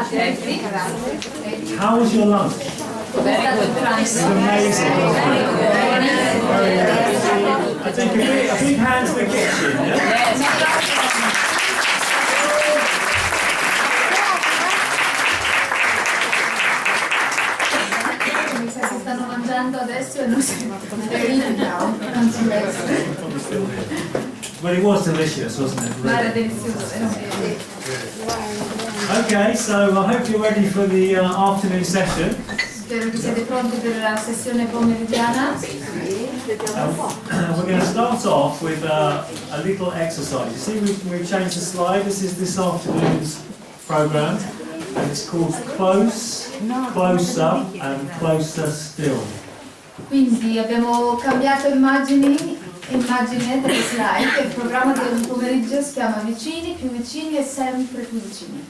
Grazie. How was your lunch? It's amazing. I think a big hand to the kitchen, yeah? Stanno mangiando adesso e non si Well, it was delicious, wasn't it? ma era delizioso, vero? Okay, so I hope you're ready for the afternoon session. Spero che siete pronti per la sessione pomeridiana. We're going to start off with a little exercise. You see, we've changed the slide. This is this afternoon's program, and it's called Close, Closer, and Closer Still. Quindi abbiamo cambiato immagine delle slide. Il programma di oggi pomeriggio si chiama Vicini, più vicini e sempre più vicini.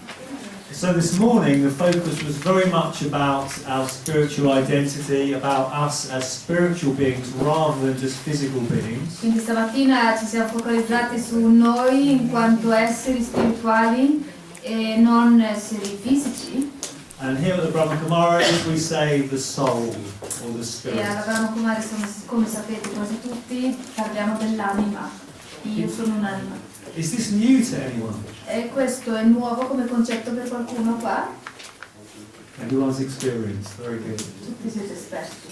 So this morning the focus was very much about our spiritual identity, about us as spiritual beings rather than just physical beings. Quindi stamattina ci siamo focalizzati su noi in quanto esseri spirituali e non esseri fisici. And here at the Brahma Kumaris we say the soul or the E spirit. alla Brahma Kumari, come sapete quasi tutti, parliamo dell'anima. Io sono un'anima. Is this new to anyone? E questo è nuovo come concetto per qualcuno qua? Everyone's experienced. Very good. Tutti siete esperti.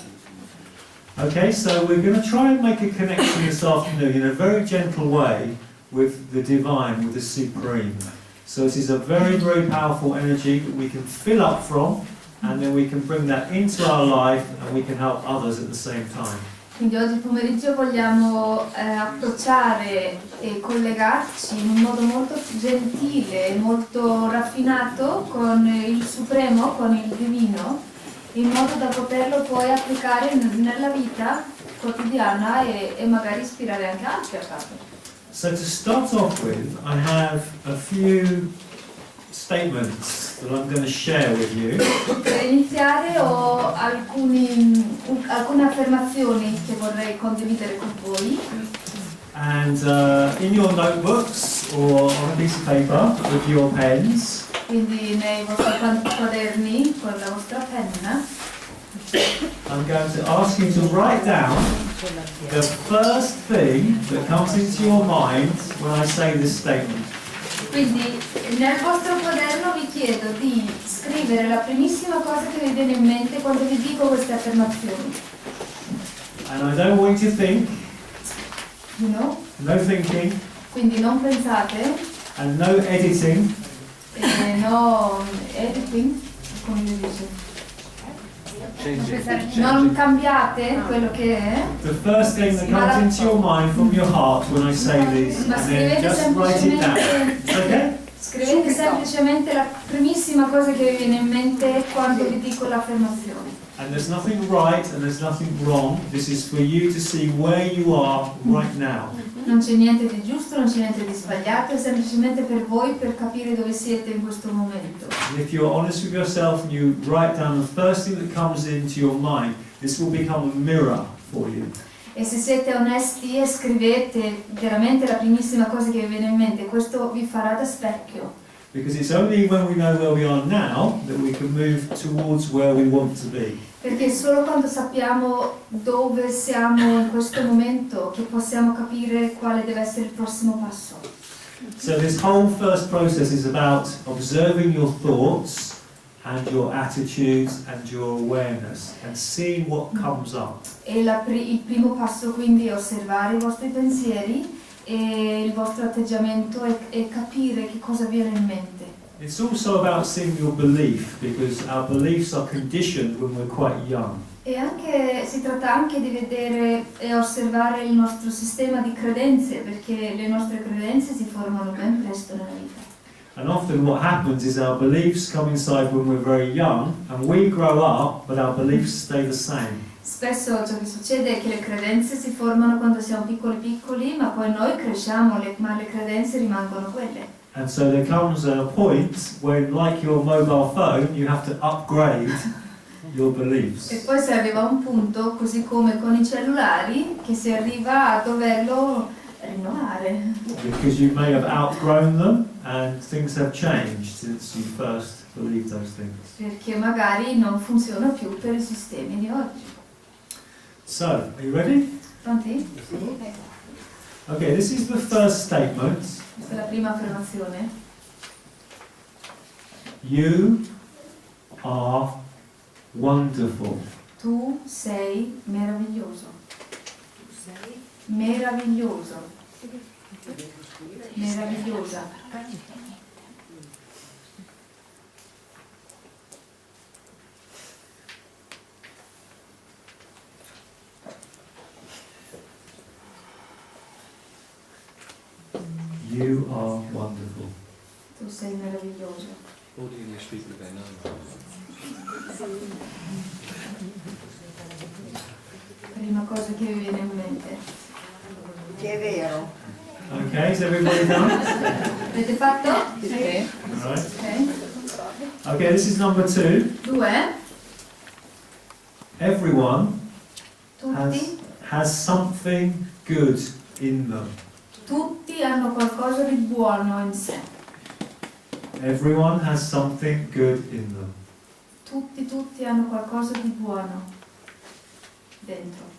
Okay, so we're going to try and make a connection this afternoon in a very gentle way with the divine, with the supreme. So this is a very, very powerful energy that we can fill up from, and then we can bring that into our life and we can help others at the same time. Quindi oggi pomeriggio vogliamo approcciare e collegarci in un modo molto gentile, molto raffinato con il Supremo, con il Divino, in modo da poterlo poi applicare nella vita quotidiana e magari ispirare anche altri a farlo. So to start off with, I have a few statements that I'm going to share with you. Per iniziare ho alcune affermazioni che vorrei condividere con voi. And in your notebooks or on a piece of paper with your pens, Quindi nei vostri quaderni con la vostra penna I'm going to ask you to write down the first thing that comes into your mind when I say this statement. Quindi nel vostro quaderno vi chiedo di scrivere la primissima cosa che vi viene in mente quando vi dico queste affermazioni. And I don't want you to think, You know? no thinking, Quindi non pensate, and no editing. no editing, come si dice? Non cambiate quello che è. The first thing that comes into your mind from your heart when I say this, Ma and then scrivete just write it down. semplicemente, Okay? scrivete semplicemente la primissima cosa che vi viene in mente quando vi dico l'affermazione. And there's nothing right and there's nothing wrong. This is for you to see where you are right now. Non c'è niente di giusto, non c'è niente di sbagliato, è semplicemente per voi per capire dove siete in questo momento. And if you're honest with yourself and you write down the first thing that comes into your mind, this will become a mirror for you. E se siete onesti e scrivete veramente la primissima cosa che vi viene in mente, questo vi farà da specchio. Because it's only when we know where we are now that we can move towards where we want to be. Perché solo quando sappiamo dove siamo in questo momento che possiamo capire quale deve essere il prossimo passo. So this whole first process is about observing your thoughts and your attitudes and your awareness and seeing what comes up. E il primo passo quindi è osservare i vostri pensieri e il vostro atteggiamento e capire che cosa viene in mente. It's also about seeing your belief, because our beliefs are conditioned when we're quite young. E anche, si tratta anche di vedere e osservare il nostro sistema di credenze, perché le nostre credenze si formano ben presto nella vita. And often what happens is our beliefs come inside when we're very young, and we grow up, but our beliefs stay the same. Spesso ciò che succede è che le credenze si formano quando siamo piccoli, ma poi noi cresciamo, ma le credenze rimangono quelle. And so there comes a point when, like your mobile phone, you have to upgrade your beliefs. E poi si arriva a un punto, così come con i cellulari, che si arriva a doverlo rinnovare. Because you may have outgrown them and things have changed since you first believe those things. perché magari non funziona più per i sistemi di oggi. So, are you ready? Pronti? Okay, this is the first statement. Questa è la prima affermazione. You are wonderful. Tu sei meraviglioso. Meraviglioso. Meravigliosa. You are wonderful. Tu sei meraviglioso. All the English people they know. Prima cosa che vi viene in mente. Che è vero. Okay, is everybody done? Avete fatto? Sì. Alright. Ok. Okay, this is number 2. 2. Everyone Tutti. has something good in them. Tutti hanno qualcosa di buono in sé. Everyone has something good in them. Tutti hanno qualcosa di buono dentro.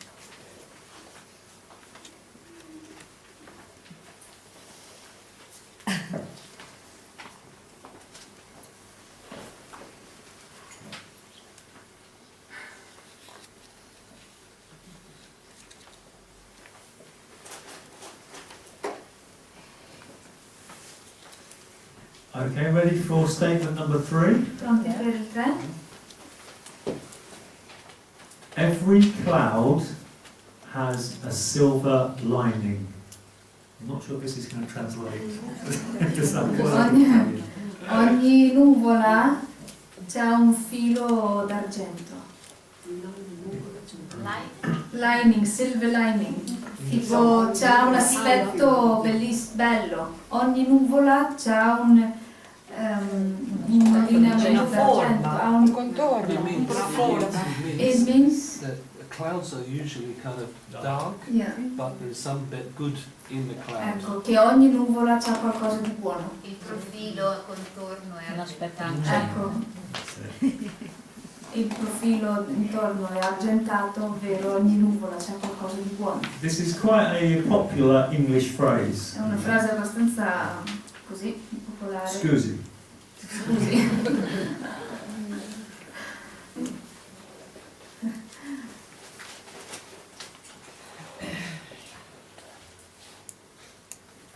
Okay, ready for statement number 3? Pronti per il 3? Every cloud has a silver lining. I'm not sure if this is going to translate. Does that work? Ogni nuvola c'ha un filo d'argento. Lining, silver lining. Tipo c'ha un aspetto bello. Ogni nuvola c'ha un lineamento d'argento. Ha un contorno, un profilo. It means The clouds are usually kind of dark, yeah. but there's some bit good in the cloud. Ecco, che ogni nuvola c'ha qualcosa di buono. Il profilo contorno è Aspetta. Ecco, il profilo intorno è argentato, ovvero ogni nuvola c'ha qualcosa di buono. This is quite a popular English phrase. È una frase abbastanza così popolare. Scusi. Scusi.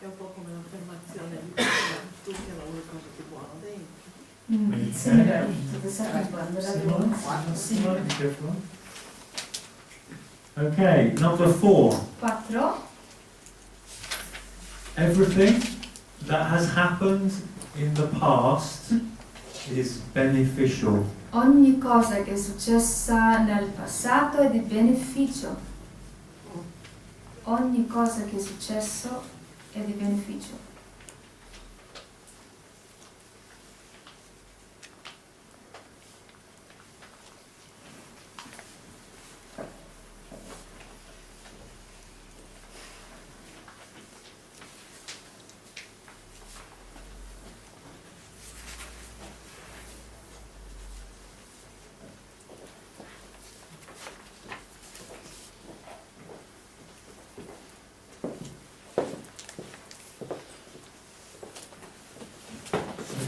È un po' come l'affermazione di tutti hanno qualcosa di buono dentro. Similar to the second one, the other one. Slightly different. Okay, number 4. 4. Everything that has happened in the past is beneficial. Ogni cosa che è successa nel passato è di beneficio. Ogni cosa che è successo è di beneficio.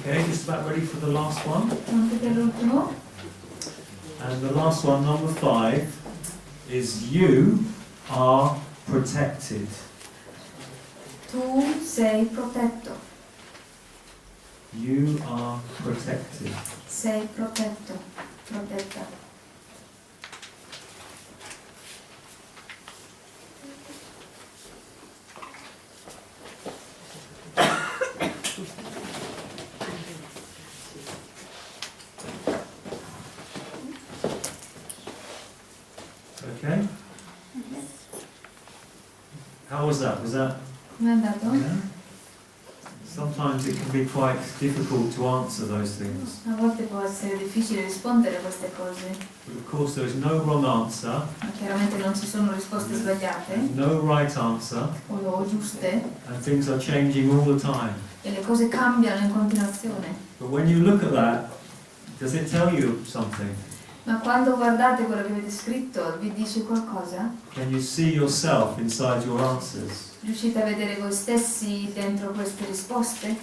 Okay, just about ready for the last one. Pronti per l'ultimo? And the last one, number 5, is you are protected. Tu sei protetto. You are protected. Sei protetto. Protetta. Okay? How was that? Was that? Come è andato? Yeah? Sometimes it can be quite difficult to answer those things. A volte può essere difficile rispondere a queste cose, But of course there is no wrong answer, ma chiaramente non ci sono risposte sbagliate no right answer, o giuste, and things are changing all the time. e le cose cambiano in continuazione. But when you look at that Does it tell you something? Ma quando guardate quello che avete scritto, vi dice qualcosa? Can you see yourself inside your answers? Riuscite a vedere voi stessi dentro queste risposte?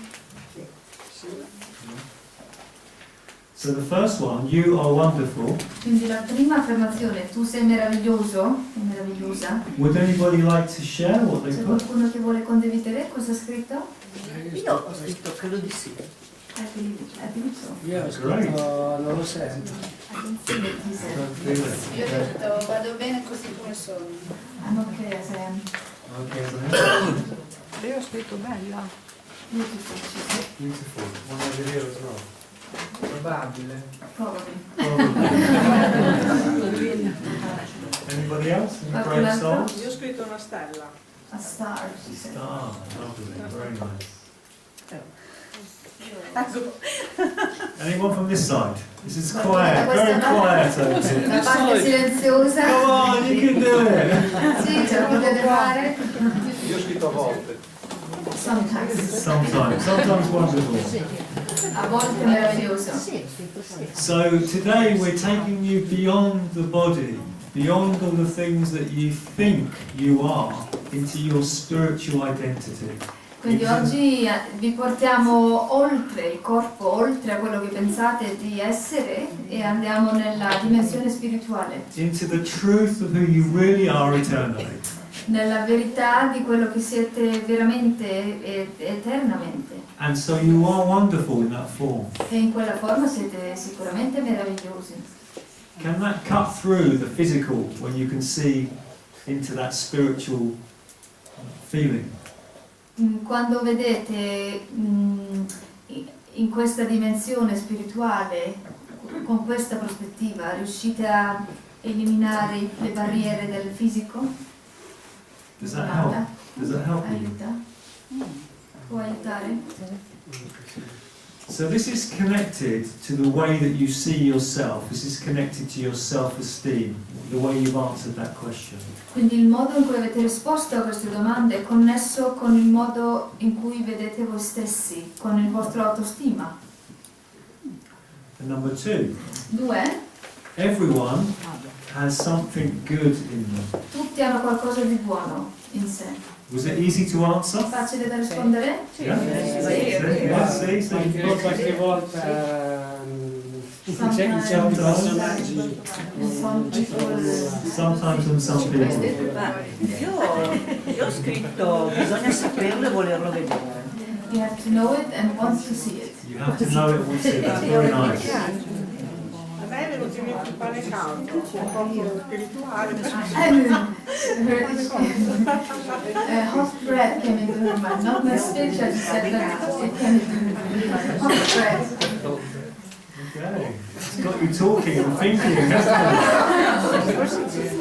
So the first one, you are wonderful. Quindi la prima affermazione, tu sei meraviglioso, o meravigliosa. Would anybody like to share what they C'è put? qualcuno che vuole condividere cosa ha scritto? Io ho scritto, credo di sì. I believe so. Io ho scritto, non lo sento. I don't feel it, he said. Don't feel it. Io ho detto vado bene così come sono. I'm okay as I am. Okay, so Io ho scritto bella. Beautiful, she said. beautiful. One over here as well. Probabile. Probably. Anybody else? Any Qualcun brave altro? souls? Io ho scritto una stella. A star, she said. Ah, lovely, very nice. Anyone from this side? This is quiet, very quiet over here. La parte silenziosa. Come on, you can do it. Sì, ce la potete fare. Io ho scritto a volte. Sometimes wonderful. A volte meraviglioso. So today we're taking you beyond the body, beyond all the things that you think you are, into your spiritual identity. Quindi oggi vi portiamo oltre il corpo, oltre a quello che pensate di essere e andiamo nella dimensione spirituale, Into the truth of who you really are eternally. nella verità di quello che siete veramente e eternamente. And so you are wonderful in that form. E in quella forma siete sicuramente meravigliosi. Can that cut through the physical when you can see into that spiritual feeling? Quando vedete in questa dimensione spirituale, con questa prospettiva, riuscite a eliminare le barriere del fisico? Does that help? Does that help you? Aiuta? Può aiutare? So this is connected to the way that you see yourself. This is connected to your self-esteem, the way you've answered that question. Quindi il modo in cui avete risposto a queste domande è connesso con il modo in cui vedete voi stessi, con il vostro autostima. And number 2, 2. everyone has something good in them. Tutti hanno qualcosa di buono in sé. Was it easy to answer? Facile da rispondere? Yeah? See? Anche qualche volta in certi personaggi non ci sono nulla. Sometimes on some people. Io ho scritto bisogna saperlo e volerlo vedere. You have to know it and want to see it. You have to know it once it. That's very nice. A me è venuto in mente il pane caldo, un po' spirituale. Hot bread came into her mind. Not the spiritual, she said that it came into her mind. Hot bread. Okay. It's got you talking and thinking, hasn't it?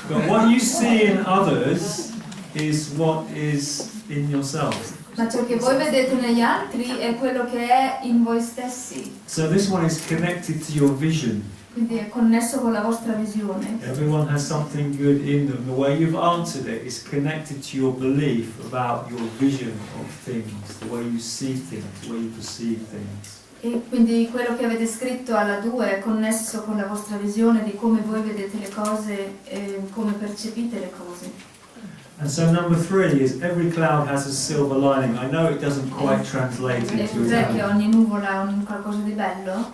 But what you see in others is what is in yourself. Ma ciò che voi vedete negli altri è quello che è in voi stessi. So this one is connected to your vision. Quindi è connesso con la vostra visione. Everyone has something good in them. The way you've answered it is connected to your belief about your vision of things, the way you see things, the way you perceive things. E quindi quello che avete scritto alla 2 è connesso con la vostra visione di come voi vedete le cose e come percepite le cose. And so number 3 is every cloud has a silver lining. I know it doesn't quite translate E into cos'è che Italian. ogni nuvola ha un qualcosa di bello?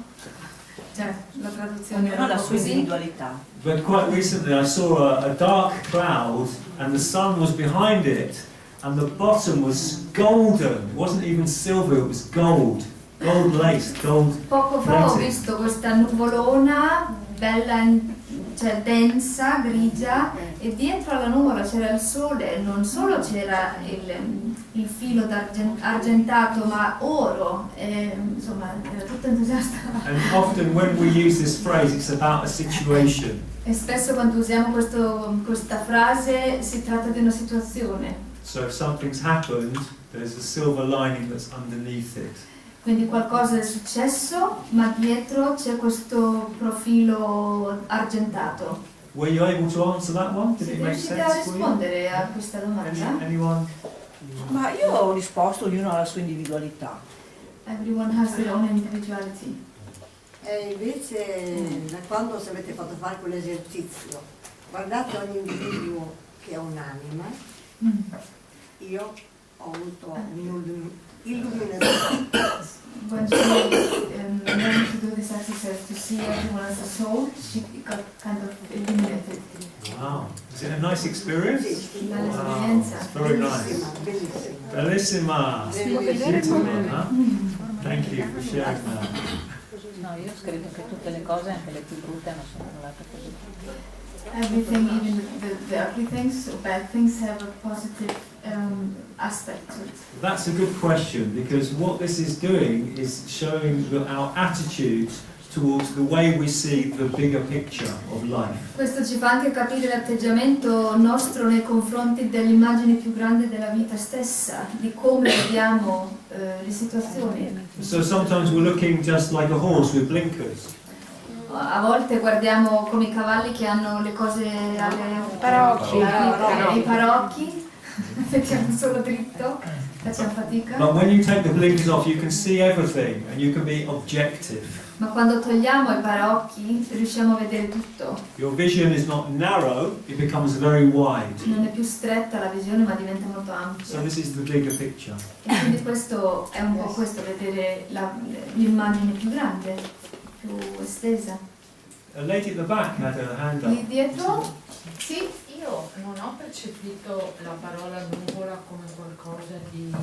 Cioè, la traduzione Ognuno ha era la un po' sua così. individualità. But quite recently I saw a dark cloud and the sun was behind it and the bottom was golden. It wasn't even silver, it was gold. Gold laced, gold Poco fa ho plated. visto questa nuvolona bella, cioè densa, grigia, e dietro alla nuvola c'era il sole, non solo c'era il filo argentato, ma oro, e, insomma era tutto entusiasta. And often when we use this phrase it's about a situation. E spesso quando usiamo questa frase si tratta di una situazione. So if something's happened, there's a silver lining that's underneath it. Quindi qualcosa è successo, ma dietro c'è questo profilo argentato. Were you able to answer that one? Did it Siete make riusciti a sense for you? rispondere a questa domanda? Anyone? Ma io ho risposto, ognuno ha la sua individualità. Everyone has their own individuality. E invece da quando avete fatto fare quell'esercizio, guardate ogni individuo che ha un'anima, io ho avuto un'illuminazione. When she learned to do this exercise to see everyone as a soul, she got kind of illuminated. Wow. Is it a nice experience? Sì, Dall'esperienza. It's very nice. bellissima, bellissima. Bellissima. Huh? Thank you for sharing that. No, io credo che tutte le cose, anche le più brutte, hanno sempre un lato positivo. Everything, even the ugly things or bad things, have a positive aspect to it. That's a good question, because what this is doing is showing our attitudes towards the way we see the bigger picture of life. Questo ci fa anche capire l'atteggiamento nostro nei confronti dell'immagine più grande della vita stessa, di come vediamo le situazioni. So sometimes we're looking just like a horse with blinkers. A volte guardiamo come i cavalli che hanno le cose alle Parocchi. i parocchi, vediamo solo dritto, facciamo fatica. But when you take the blinkers off, you can see everything and you can be objective. Ma quando togliamo i parocchi riusciamo a vedere tutto. Your vision is not narrow, it becomes very wide. Non è più stretta la visione, ma diventa molto ampia. So this is the bigger picture. E quindi questo è un po' questo, vedere l'immagine più grande, più estesa. A lady at the back had her hand Lì up. dietro? Sì? Io non ho percepito la parola nuvola come qualcosa di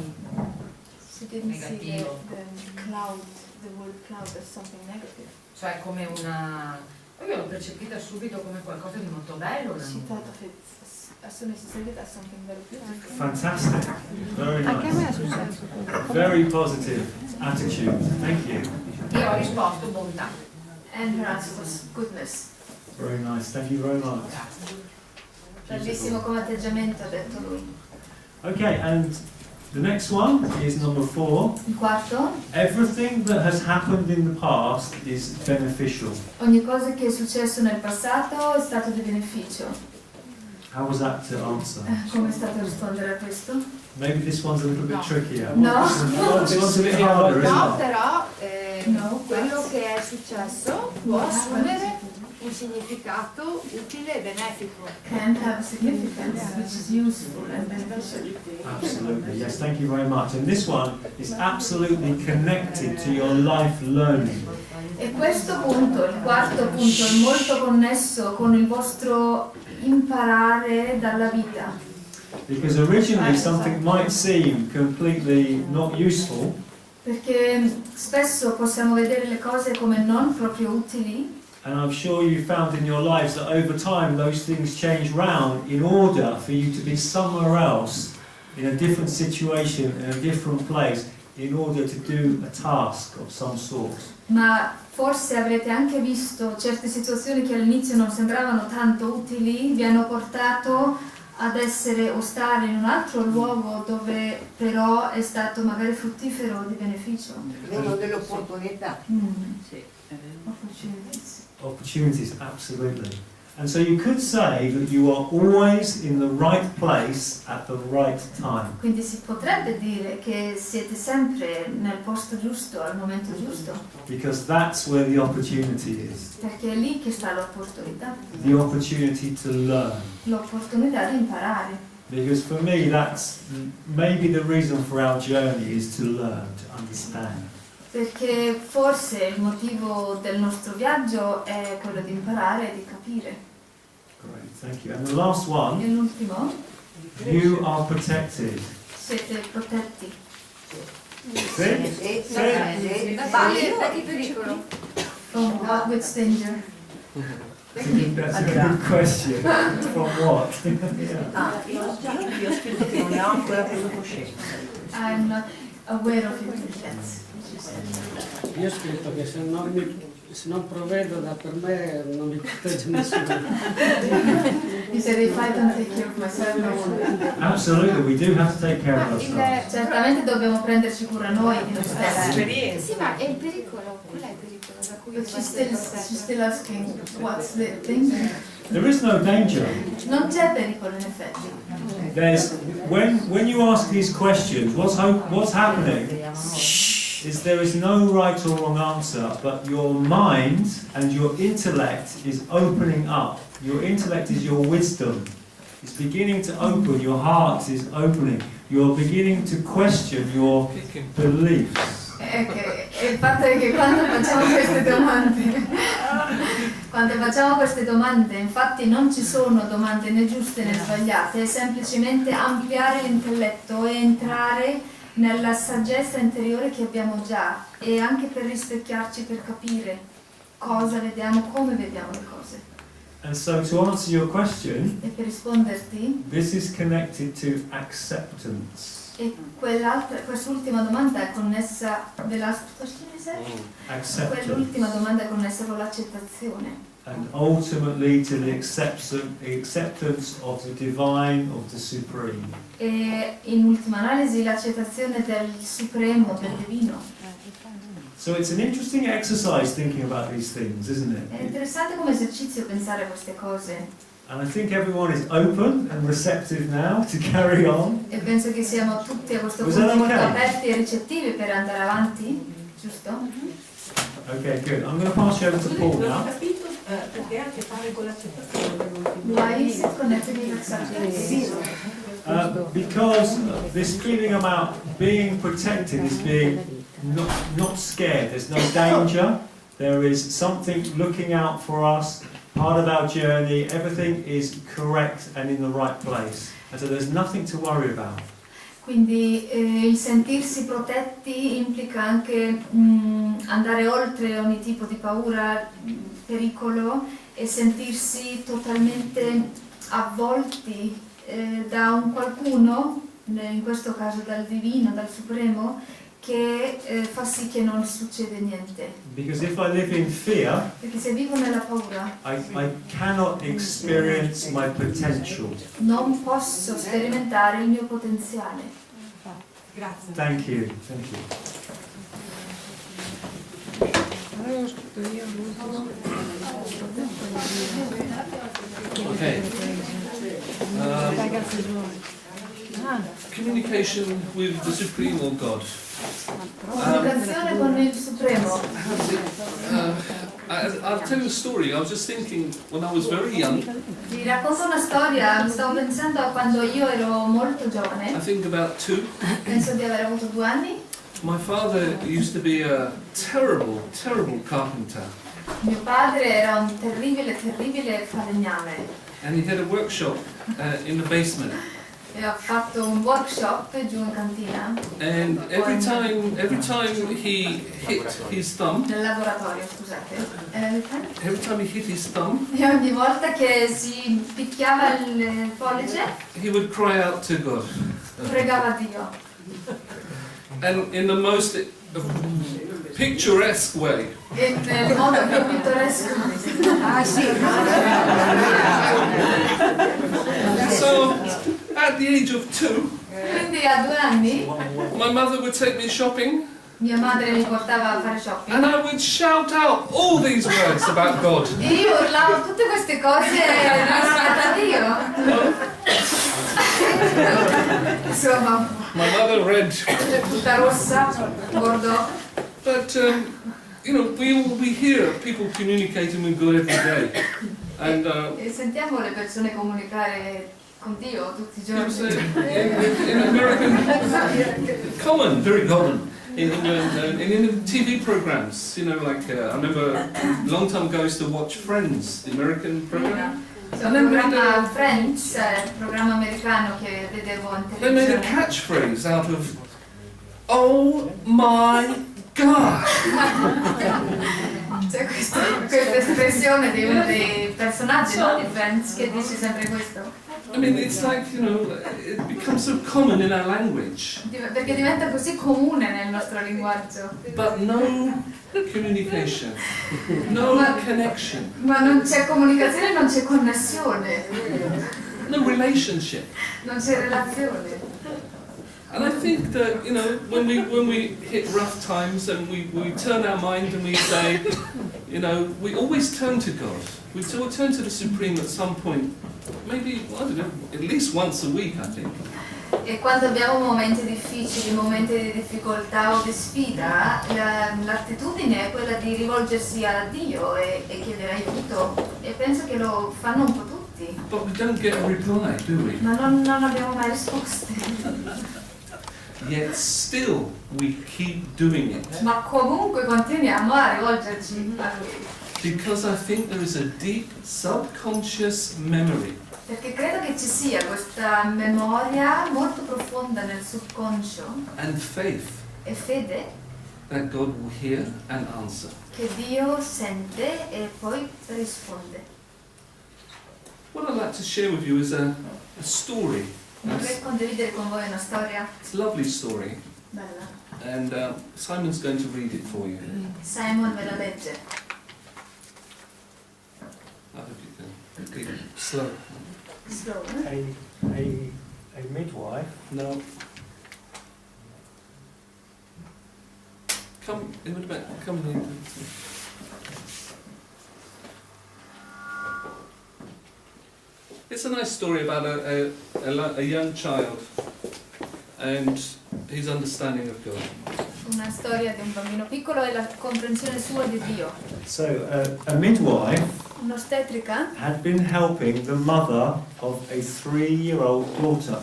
She didn't see negativo, the cloud, the word cloud as something negative. cioè come una... Io l'ho percepita subito come qualcosa di molto bello, una She nuvola. thought of it as soon as she said it as something very beautiful. Fantastic. Very Anche a me è nice. successo. Very positive attitude. Thank you. Io ho risposto bontà. And her answer was goodness. Very nice. Thank you very much. Bellissimo come atteggiamento, ha detto lui. Okay, and the next one is number 4. Il quarto, Everything that has happened in the past is beneficial. ogni cosa che è successo nel passato è stato di beneficio. How was that to answer? Come è stato rispondere a questo? Maybe this one's a little bit trickier. No. This one's a bit harder, isn't No, it? però No, quello che è successo può assumere un significato utile e benefico. Can have significance, which is useful and beneficial. Absolutely, yes, thank you very much. And this one is absolutely connected to your life learning. E questo punto, il quarto punto, è molto connesso con il vostro imparare dalla vita. Because originally something might seem completely not useful, Perché spesso possiamo vedere le cose come non proprio utili, and I'm sure you found in your lives that over time those things change round in order for you to be somewhere else, in a different situation, in a different place, in order to do a task of some sort. ma forse avrete anche visto certe situazioni che all'inizio non sembravano tanto utili, vi hanno portato ad essere o stare in un altro luogo dove però è stato magari fruttifero o di beneficio. Vengono delle opportunità. Sì, è vero. Opportunities. Opportunities, absolutely. And so you could say that you are always in the right place at the right time. Quindi si potrebbe dire che siete sempre nel posto giusto, al momento giusto, Because that's where the opportunity is. perché è lì che sta l'opportunità, The opportunity to learn. l'opportunità di imparare. Because for me, that's maybe the reason for our journey is to learn, to understand. Perché forse il motivo del nostro viaggio è quello di imparare e di capire. Great, thank you. And the last E one, l'ultimo, you are protected. siete protetti. See? Da che pericolo? From what, which danger? That's a good question. From what? Yeah. Ah, io ho scritto che non ne ho ancora preso coscienza. I'm not aware of it yet. Io ho scritto che se non provvedo da per me non mi protegge nessuno. He said if I don't take care of myself, no one. Absolutely, we do have to take care of ourselves. Certamente dobbiamo prenderci cura noi di noi stessi. Sì, ma è il pericolo. Qual è il pericolo da cui But deve essere protetto? she's still asking what's the danger. There is no danger. Non c'è pericolo in effetti. There's when you ask these questions, what's happening? Shh. is there is no right or wrong answer, but your mind and your intellect is opening up. Your intellect is your wisdom. It's beginning to open, your heart is opening. You're beginning to question your beliefs. Il fatto è che quando facciamo queste domande, infatti non ci sono domande né giuste né sbagliate, è semplicemente ampliare l'intelletto e entrare nella saggezza interiore che abbiamo già, e anche per rispecchiarci, per capire cosa vediamo, come vediamo le cose. And so to answer your question, E per risponderti, this is connected to acceptance. e quest'ultima domanda è connessa quell'ultima domanda è connessa con l'accettazione. And ultimately to the acceptance of the divine, of the supreme. E in ultima analisi l'accettazione del supremo, del divino. So it's an interesting exercise thinking about these things, isn't È it? interessante come esercizio pensare a queste cose, And I think everyone is open and receptive now to carry on. e penso che siamo tutti a questo Was punto that molto okay? aperti e ricettivi per andare avanti, giusto? Okay, good. I'm going to pass you over to Paul Non ho now. capito perché ha a che fare con l'accettazione. Why is it connected with acceptance? Because this feeling about being protected is being not scared. There's no danger. There is something looking out for us, part of our journey. Everything is correct and in the right place. And so there's nothing to worry about. Quindi il sentirsi protetti implica anche andare oltre ogni tipo di paura, pericolo, e sentirsi totalmente avvolti da un qualcuno, in questo caso dal divino, dal supremo, che fa sì che non succede niente. Because if I live in fear, Perché se vivo nella paura I cannot experience my potential. non posso sperimentare il mio potenziale. Grazie. Thank you. Thank you. Okay. Communication with the Supreme or God. Comunicazione con il supremo. I'll tell you a story. I was just thinking when I was very young, Vi racconto una storia, stavo pensando a quando io ero molto I giovane, think about 2. penso di aver avuto 2 anni. My father used to be a terrible, terrible carpenter. Mio padre era un terribile falegname And he had a workshop in the basement. e ha fatto un workshop giù in cantina, And every time he hit his thumb, nel laboratorio, scusate. every time he hit his thumb, E ogni volta che si picchiava il pollice, he would cry out to God. pregava Dio. And in the most picturesque way. E nel modo più pittoresco. So, at the age of 2, Quindi a 2 anni my mother would take me shopping, mia madre mi portava a fare shopping. and I would shout out all these words about God. E io urlavo tutte queste cose rispetto a Dio. Insomma, My mother read, tutta rossa, guardò. but we hear people communicating with God every day, and E sentiamo le persone comunicare con Dio tutti i it's, giorni. in American, common, very common. In England, and in the TV programs, I remember a long time ago I used to watch Friends, the American program. C'è un programma Friends, programma americano che vedevo in They made a televisione. catchphrase out of, "Oh my God!" C'è questa espressione di uno dei personaggi, no, di Friends, che dice sempre questo. I mean, it's like, it becomes so common in our language, Perché diventa così comune nel nostro linguaggio. but no communication, no connection, Ma non c'è comunicazione, non c'è connessione, no relationship. non c'è relazione. And I think that, when we hit rough times and we turn our mind and we say, we always turn to God. We turn to the Supreme at some point, maybe, I don't know, at least once a week, I think. E quando abbiamo momenti difficili, momenti di difficoltà o di sfida, l'attitudine è quella di rivolgersi a Dio e chiedere aiuto. E penso che lo fanno un po' tutti. But we don't get a reply, do we? Ma non abbiamo mai risposte. Yet still we keep doing it. Ma comunque continuiamo a rivolgerci a Lui. Because I think there is a deep subconscious memory Perché credo che ci sia questa memoria molto profonda nel subconscio and faith e fede that God will hear and answer. che Dio sente e poi risponde. What I'd like to share with you is a story. Vorrei condividere con voi una storia It's a lovely story, bella. and Simon's going to read it for you. Simon ve la legge. I hope you can read it slow. Slow, A midwife. No. Come in the back. Come here. It's a nice story about a young child and his understanding of God. Una storia di un bambino piccolo e la comprensione sua di Dio. So a midwife Un'ostetrica had been helping the mother of a 3-year-old daughter.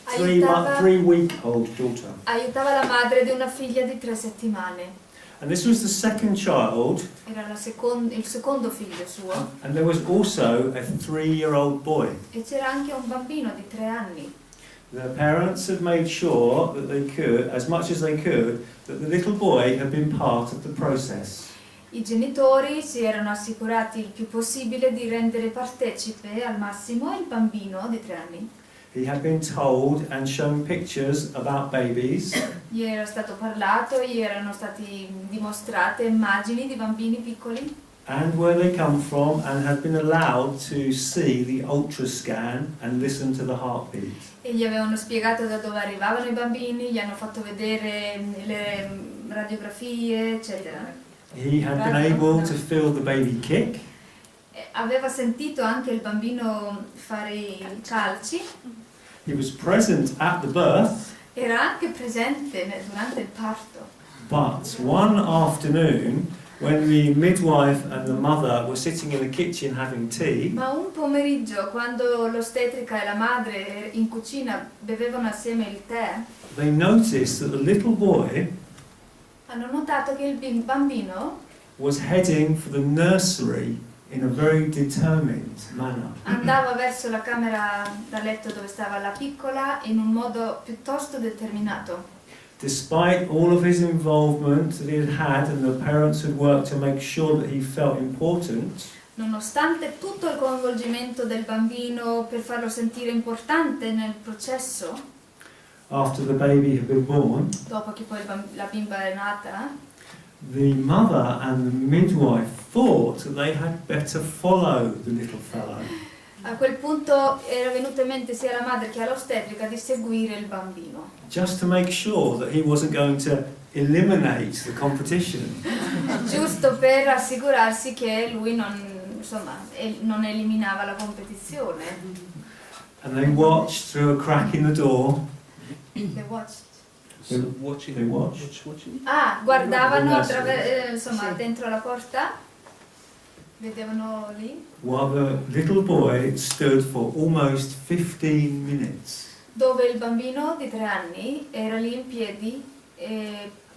aiutava 3-week-old daughter. la madre di una figlia di 3 settimane. And this was the second child, Era il secondo figlio suo and there was also a 3-year-old boy. e c'era anche un bambino di 3 anni. The parents had made sure that they could, as much as they could, that the little boy had been part of the process. I genitori si erano assicurati il più possibile di rendere partecipe al massimo il bambino di 3 anni. He had been told and shown pictures about babies, Gli era stato parlato, gli erano state dimostrate immagini di bambini piccoli and where they come from, and had been allowed to see the ultrascan and listen to the heartbeat. e gli avevano spiegato da dove arrivavano i bambini, gli hanno fatto vedere le radiografie, eccetera. He had been able to feel the baby kick. Aveva sentito anche il bambino fare i calci, He was present at the birth, era anche presente durante il parto. but one afternoon, when the midwife and the mother were sitting in the kitchen having tea, Ma un pomeriggio, quando l'ostetrica e la madre in cucina bevevano assieme il tè, they noticed that the little boy hanno notato che il bambino was heading for the nursery in a very determined manner. andava verso la camera da letto dove stava la piccola in un modo piuttosto determinato. Despite all of his involvement that he had and the parents had worked to make sure that he felt important, Nonostante tutto il coinvolgimento del bambino per farlo sentire importante nel processo, after the baby had been born, dopo che poi la bimba è nata, the mother and the midwife thought that they had better follow the little fellow. a quel punto era venuta in mente sia alla madre che all'ostetrica di seguire il bambino, Just to make sure that he wasn't going to eliminate the competition. giusto per assicurarsi che lui non eliminava la competizione. And they watched through a crack in the door. They watched. So watching. They watched. Watching. Guardavano Sì. dentro la porta, vedevano lì, While the little boy stood for almost 15 minutes. dove il bambino di 3 anni era lì in piedi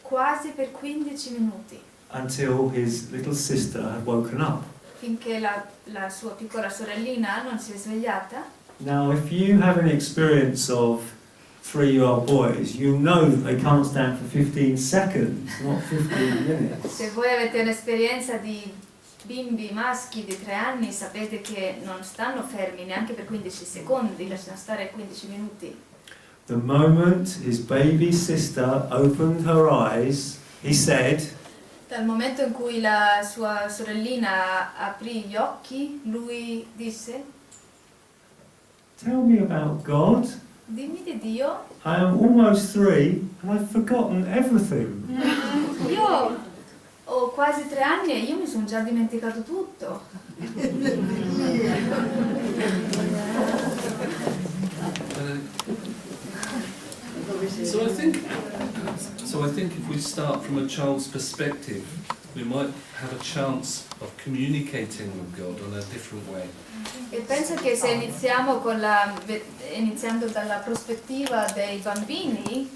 quasi per 15 minuti, Until his little sister had woken up. finché la sua piccola sorellina non si è svegliata. Now, if you have an experience of 3-year-old boys, you know that they can't stand for 15 seconds, not 15 minutes. Se voi avete un'esperienza di bimbi maschi di 3 anni, sapete che non stanno fermi neanche per 15 secondi, lasciano stare 15 minuti. The moment his baby sister opened her eyes, he said, Dal momento in cui la sua sorellina aprì gli occhi, lui disse: "Tell me about God. dimmi di Dio. I am almost 3 and I've forgotten everything." Io ho quasi 3 anni e io mi sono già dimenticato tutto. start from a child's perspective, we might have a chance of communicating with God on a different way. E penso che se iniziamo iniziando dalla prospettiva dei bambini,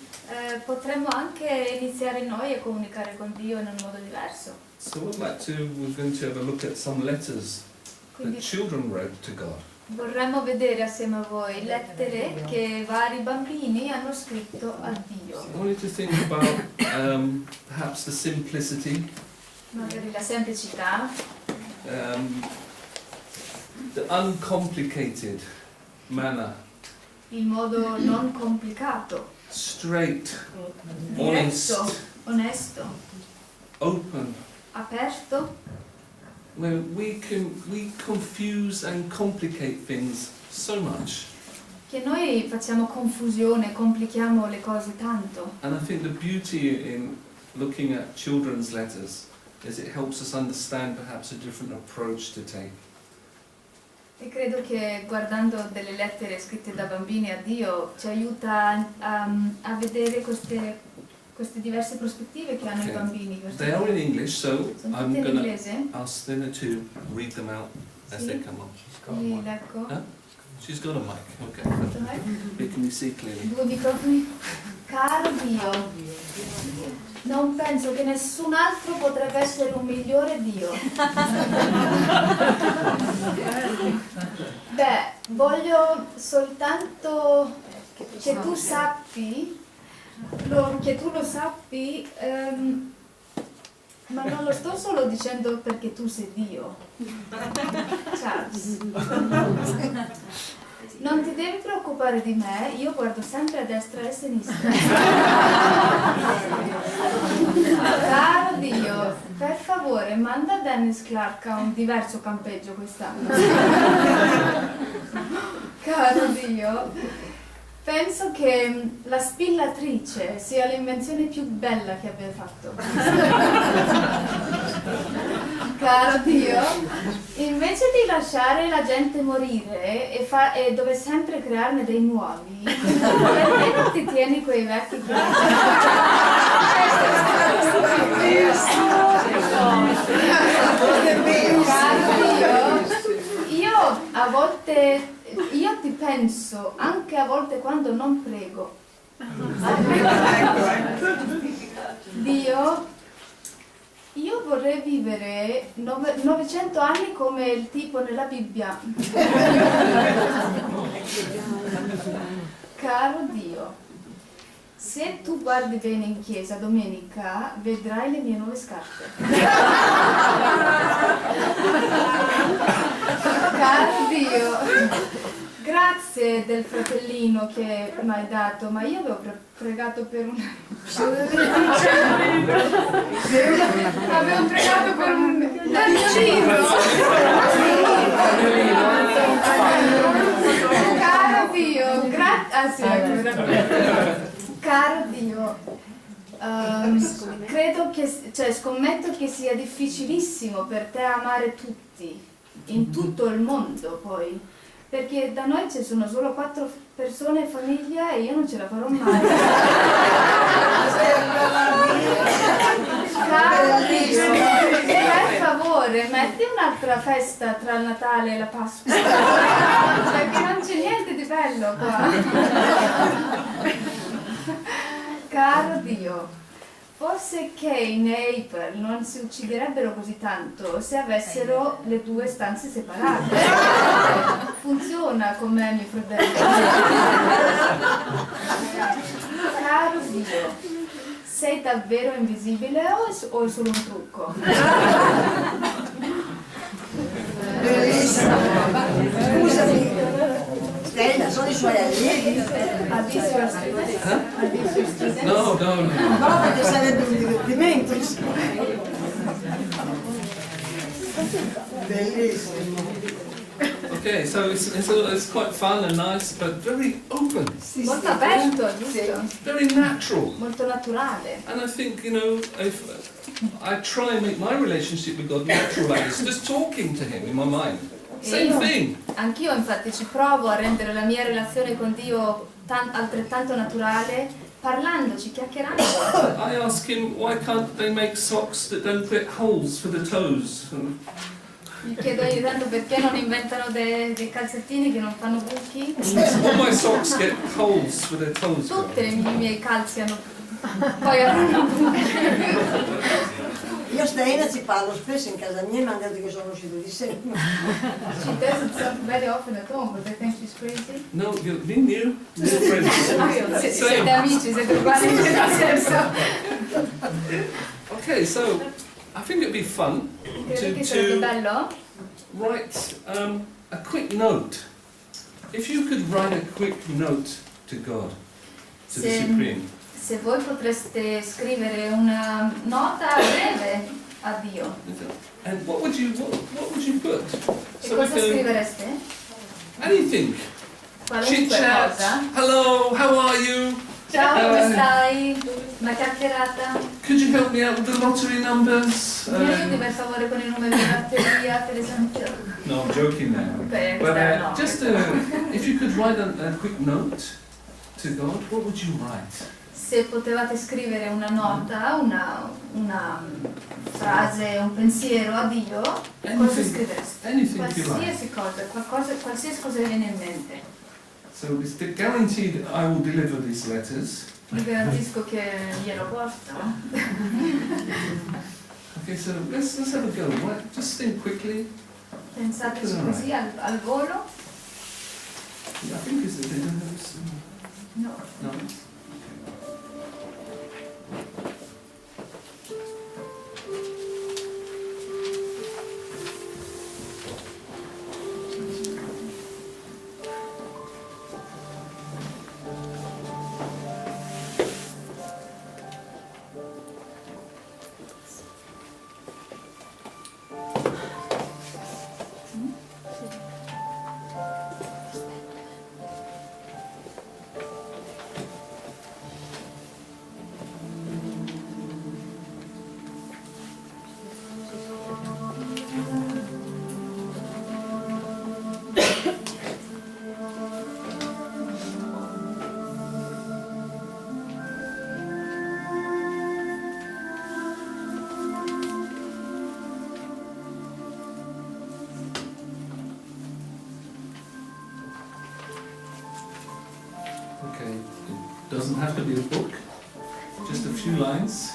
potremmo anche iniziare noi a comunicare con Dio in un modo diverso. So we're going to have a look at some letters that Quindi children wrote to God. vorremmo vedere assieme a voi lettere che vari bambini hanno scritto a Dio. I want you to think about perhaps the simplicity, Magari la semplicità, the uncomplicated manner, il modo non complicato, straight, diretto, honest, onesto, open, aperto, where we confuse and complicate things so much. che noi facciamo confusione, complichiamo le cose tanto. And I think the beauty in looking at children's letters is it helps us understand perhaps a different approach to take. E credo che guardando delle lettere scritte da bambini a Dio ci aiuta a vedere queste diverse prospettive che hanno i bambini. They are in English, so Sono I'm tutte in going to inglese? ask them to read them out as they come up. Li leggo. Huh? She's got a mic, okay. Dov'è? We can see clearly. 2 microfoni. Caro Dio, non penso che nessun altro potrebbe essere un migliore Dio. Beh, voglio soltanto che tu sappi, che tu lo sappi, ma non lo sto solo dicendo perché tu sei Dio. Charles. Non ti devi preoccupare di me, io guardo sempre a destra e a sinistra. Caro Dio, per favore manda Dennis Clark a un diverso campeggio quest'anno. Caro Dio, penso che la spillatrice sia l'invenzione più bella che abbia fatto. Caro Dio, invece di lasciare la gente morire e dove sempre crearne dei nuovi, perché non ti tieni quei vecchi Caro Dio, io ti penso anche a volte quando non prego. Dio, io vorrei vivere 900 anni come il tipo nella Bibbia. Caro Dio, se tu guardi bene in chiesa domenica, vedrai le mie nuove scarpe. Caro Dio, grazie del fratellino che mi hai dato, ma io avevo pregato per un... avevo pregato per un cagnolino. Caro Dio, caro Dio, credo che, scommetto che sia difficilissimo per te amare tutti, in tutto il mondo poi. Perché da noi ci sono solo 4 persone in famiglia e io non ce la farò mai. Caro Dio, per favore, metti un'altra festa tra il Natale e la Pasqua. Perché non c'è niente di bello qua. Caro Dio, forse Kane e April non si ucciderebbero così tanto se avessero le 2 stanze separate. Funziona con me, mio fratello. Caro Dio, sei davvero invisibile o è solo un trucco? Bellissimo. Scusami, Stella, sono i suoi allievi? No. No, perché sarebbe un divertimento. Bellissimo. Okay, so it's quite fun and nice, but very open, Molto aperto, giusto? very natural. Molto naturale. And I think, if I try and make my relationship with God natural like this, just talking to Him in my mind. Same thing. Anch'io infatti ci provo a rendere la mia relazione con Dio altrettanto naturale, parlandoci, chiacchierando, I ask him why can't they make socks that don't put holes for the toes? gli chiedo ogni tanto perché non inventano dei calzettini che non fanno buchi. All my socks get holes for their toes. Tutti i miei calzi hanno poi avranno buchi. Io Staina ci parlo spesso in casa mia e mi hanno detto che sono uscito di sé. She does it so very often at home, but they think she's crazy. No, me and you, we're friends. Siete amici, siete uguali in questo senso. Okay, so I think it'd be fun Credo che sarebbe to bello write a quick note. If you could write a quick note to God, to the Supreme. se voi potreste scrivere una nota breve a Dio. And what would you put? E cosa scrivereste? Anything. Qualunque Chit-chat. cosa. Hello, how are you? Ciao, come stai? Una chiacchierata. Could you help me out with the lottery numbers? Mi aiuti per favore con i numeri di batteria, per esempio? No, I'm joking now. Ok, But no. just if you could write a quick note to God, what would you write? Se potevate scrivere una nota, una frase, un pensiero a Dio, cosa scrivereste? Anything you like. Qualsiasi cosa vi viene in mente. So it's guaranteed I will deliver these letters. Vi garantisco che glielo porto. Okay, so let's have a go. Just think quickly. Pensateci così al volo. Yeah, I think they don't have this. No. No. Okay, it doesn't have to be a book, just a few lines.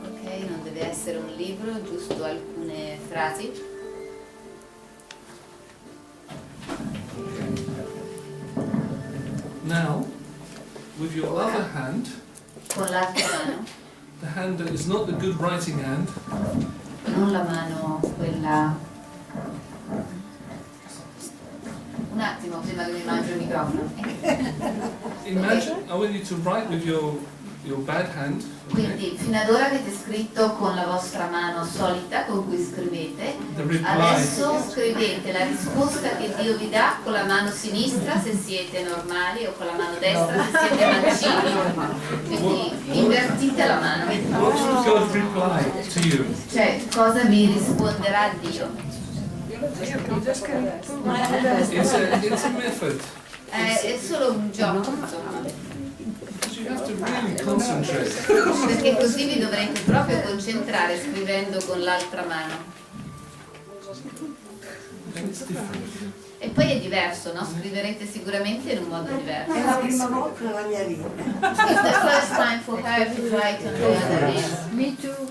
Ok, non deve essere un libro, giusto alcune frasi. Okay. Now, with your other hand, Con l'altra mano, the hand that is not the good writing hand, non la mano quella. Un attimo prima che mi mangio il microfono. imagine, I want you to write with your bad hand, okay? Quindi fino ad ora avete scritto con la vostra mano solita con cui scrivete. The reply. Adesso scrivete la risposta che Dio vi dà con la mano sinistra se siete normali o con la mano destra se siete mancini. Quindi invertite la mano. What should God reply to you? Cioè, cosa vi risponderà Dio? It's a method. È solo un gioco, insomma. You have to really concentrate. Perché così vi dovrete proprio concentrare scrivendo con l'altra mano. And it's different. E poi è diverso, no? Scriverete sicuramente in un modo diverso. È la prima volta nella mia vita. It's the first time for her to write on the other hand. Me too.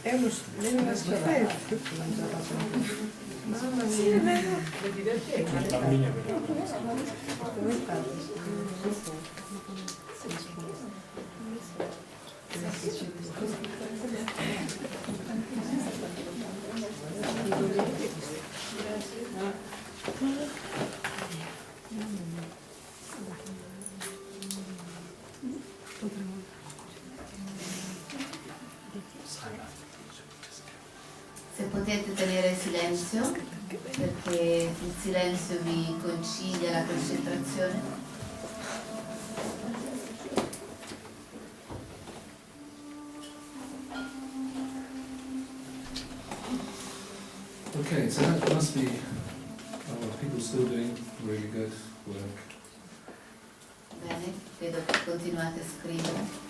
È una scoperta. Mamma mia. È divertente. Se potete tenere silenzio, perché il silenzio vi concilia la concentrazione. Okay, so that must be people still doing really good work. Bene, vedo che continuate a scrivere.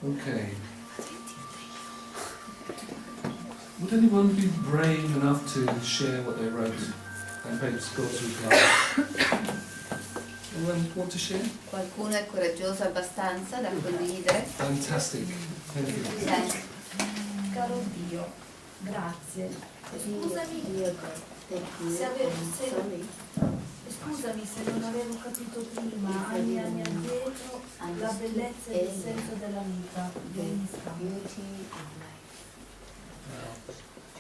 Okay. Would anyone be brave enough to share what they wrote on God's reply? Anyone want to share? Qualcuno è coraggioso abbastanza da condividere? Fantastic. Thank you. Thanks. Caro Dio, grazie. Scusami, scusami se non avevo capito prima, anni addietro, la bellezza e il senso della vita.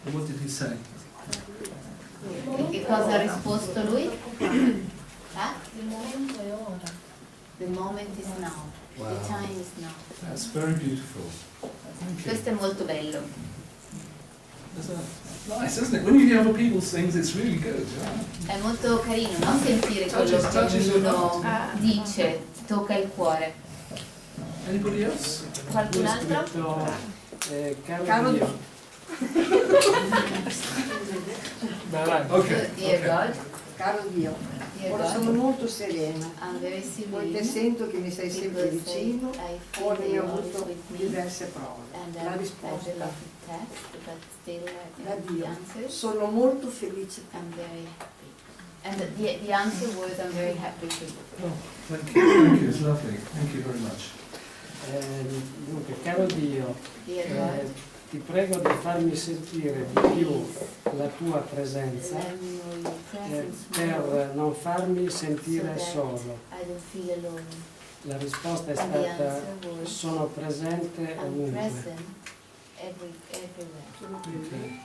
And what did he say? E che cosa ha risposto lui? Il momento è ora. The moment is now. Wow. The time is now. That's very beautiful. Thank you. Questo è molto bello. That's nice, isn't it? When you hear other people's things, it's really good. Yeah? È molto carino, no? Sentire quello che ognuno dice, tocca il cuore. Anybody else? Qualcun Io ho altro? scritto, Caro Dio. Okay. Dear God, Caro Dio, dear ora sono God, molto serena, I'm very poiché serene sento che mi sei sempre because vicino, I feel ora that ne ho you're always avuto with me diverse prove. and La I've had a risposta lot of tests, but still da the Dio, answers, sono molto felice per I'm very happy. And the answer was, I'm very happy for you. Oh, thank you. Thank you. It's lovely. Thank you very much. Dunque, caro Dio, Dear God, ti prego di farmi sentire di più la tua presenza let me know your presence more per non farmi so sentire that solo. I don't feel alone. La risposta è And the stata answer was, sono presente I'm ovunque. present everywhere. Okay.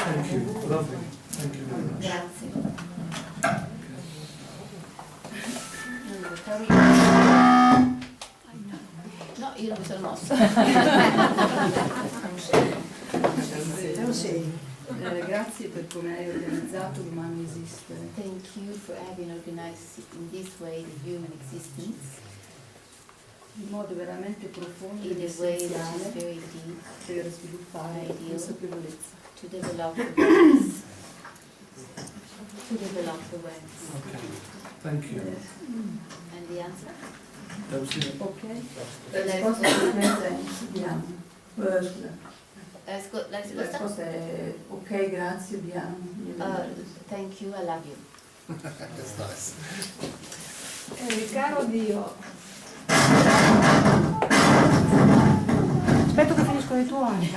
Thank you. Lovely. Thank you very much. Grazie. No, io non mi sono mossa. È un segno. Grazie per come hai organizzato l'umano esistere. Thank you for having organized in this way the human existence In modo veramente profondo in e a way that is essenziale very deep per sviluppare consapevolezza. to develop awareness. To develop awareness. Okay. Thank you. And the answer? That was it. Ok? La risposta risposta, è Diamo. Scusa. la La risposta? risposta è ok, grazie, Diamo. Thank you, I love you. That's nice. Caro Dio, aspetta che finisco i tuoi.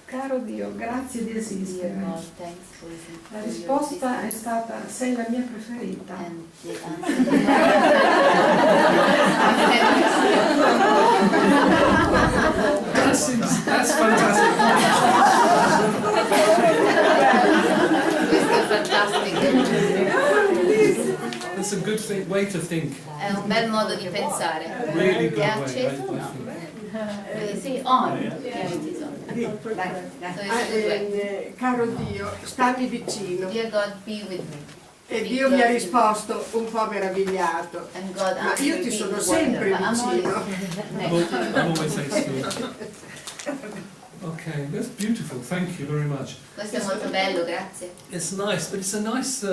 Caro Dio, grazie di Dear esistere. God, thanks for La your risposta è existence. stata sei la mia preferita. And the answer That's fantastic. Questo è fantastico. That's a good way to think. È un bel modo di pensare. Really good È way. acceso o I no? think. Sì, on. Yeah, it is on. So it's a good way. Caro Dio, stammi vicino. Dear God, be with me. E Dio mi ha risposto un po' meravigliato. And God Ma io answered ti me sono with sempre wonder. I'm always vicino. next to you. I'm always thanks to you. Okay, that's beautiful. Thank you very much. Questo è molto bello, grazie. It's nice, but it's a nice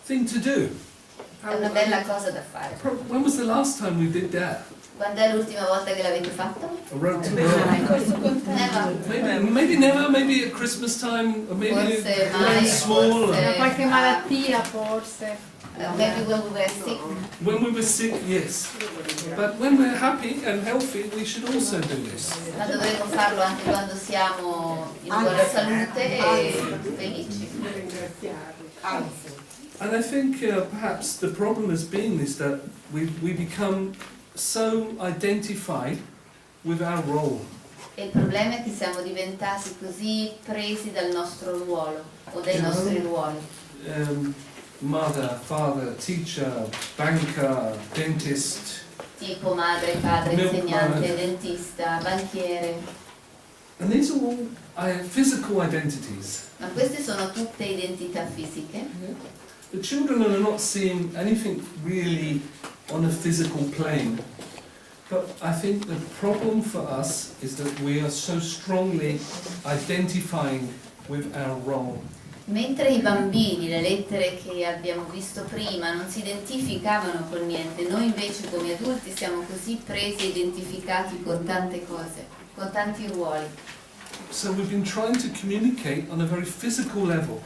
thing to do. È una bella cosa da fare. When was the last time we did that? Quando è l'ultima volta che l'avete fatto? I wrote to God. Never. Maybe never, maybe at Christmas time, or maybe Forse when mai, small. forse- Qualche malattia forse. Maybe when we were sick. When we were sick, yes. But when we're happy and healthy, we should also do this. Ma dovremmo farlo anche quando siamo in buona salute e felici. And I think perhaps the problem has been is that we become so identified with our role. E il problema è che siamo diventati così presi dal nostro ruolo o dai nostri ruoli. Mother, father, teacher, banker, dentist. Tipo madre, padre, insegnante, dentista, banchiere. And these are all physical identities. Ma queste sono tutte identità fisiche. The children are not seeing anything really on a physical plane. But I think the problem for us is that we are so strongly identifying with our role. Mentre i bambini, le lettere che abbiamo visto prima, non si identificavano con niente, noi invece come adulti siamo così presi e identificati con tante cose, con tanti ruoli. So we've been trying to communicate on a very physical level.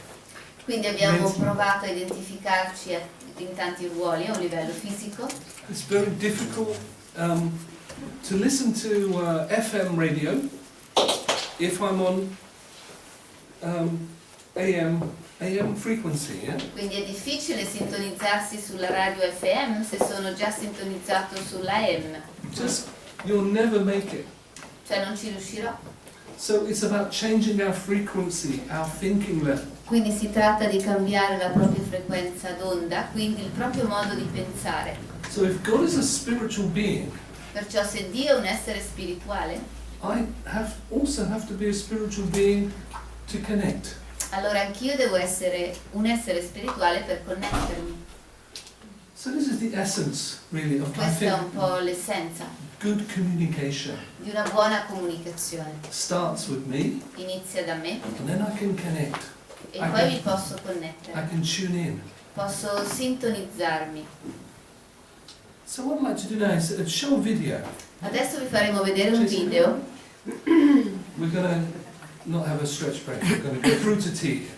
Quindi abbiamo provato a identificarci in tanti ruoli a un livello fisico. It's very difficult to listen to FM radio if I'm on AM frequency, yeah? Quindi è difficile sintonizzarsi sulla radio FM se sono già sintonizzato sulla AM. Just, you'll never make it. Cioè non ci riuscirò. So it's about changing our frequency, our thinking level. Quindi si tratta di cambiare la propria frequenza d'onda, quindi il proprio modo di pensare. So if God is a spiritual being, Perciò se Dio è un essere spirituale, I also have to be a spiritual being to connect. allora anch'io devo essere un essere spirituale per connettermi. So this is the essence, really, of I Questa è un think po' l'essenza good communication. di una buona comunicazione. Starts with me, Inizia da me and then I can connect. e poi mi posso connettere, I can tune in. posso sintonizzarmi. So what I'd like to do now is show a video. Adesso vi faremo vedere un video. We're going to not have a stretch break. We're going to go through to tea.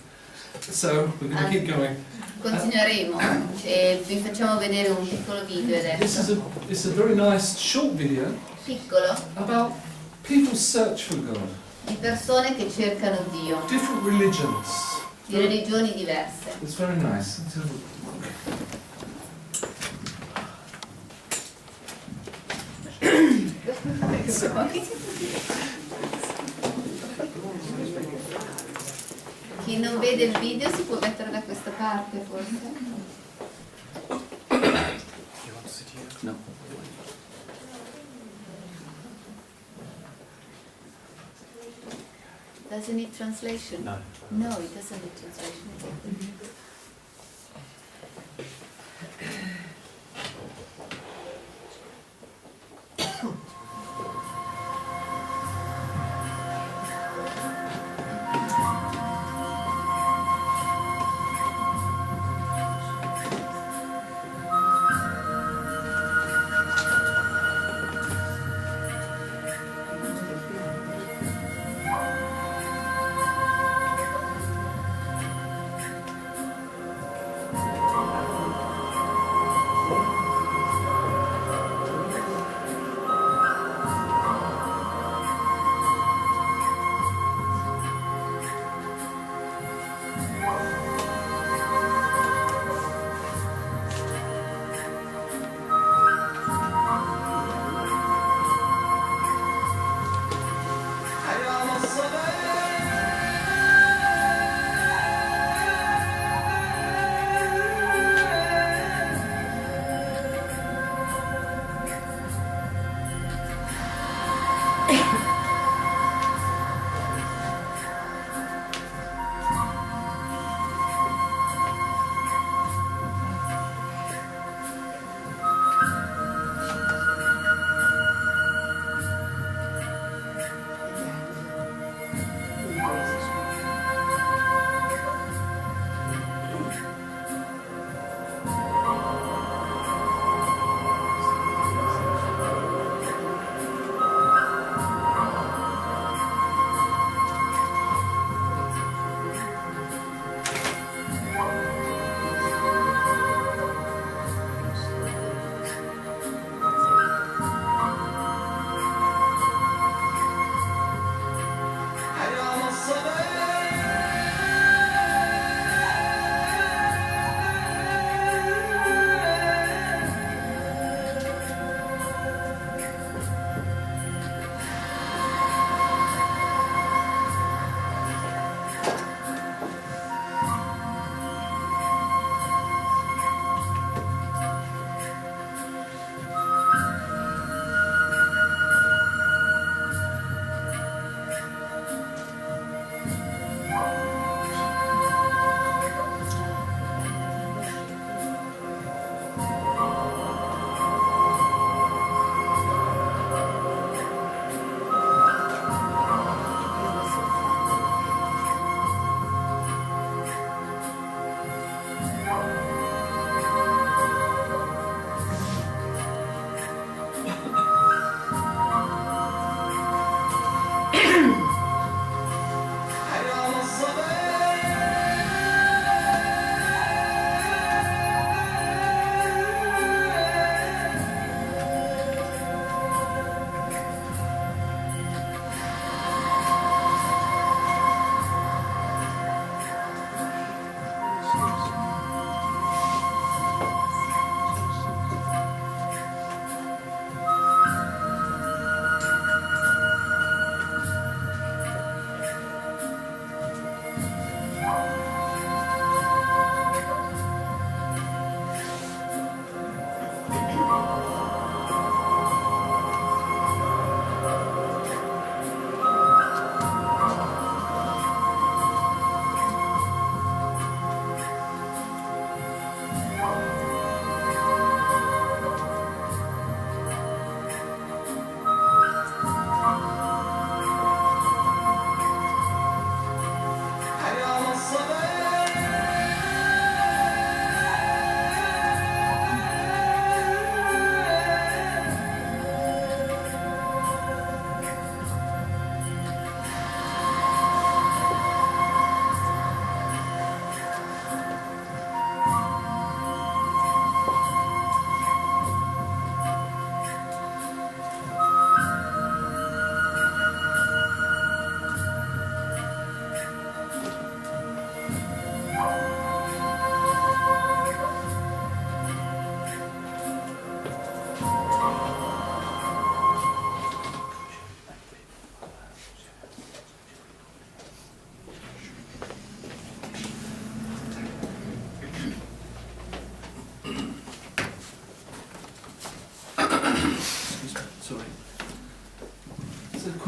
So we're going to keep going. Continueremo e vi facciamo vedere un piccolo video adesso. It's a very nice short video Piccolo, about people's search for God. di persone che cercano Dio, Different religions. di religioni diverse. It's very nice. Let's have a look. Chi non vede il video si può mettere da questa parte forse? No. Does it need translation? No. No, it doesn't need translation.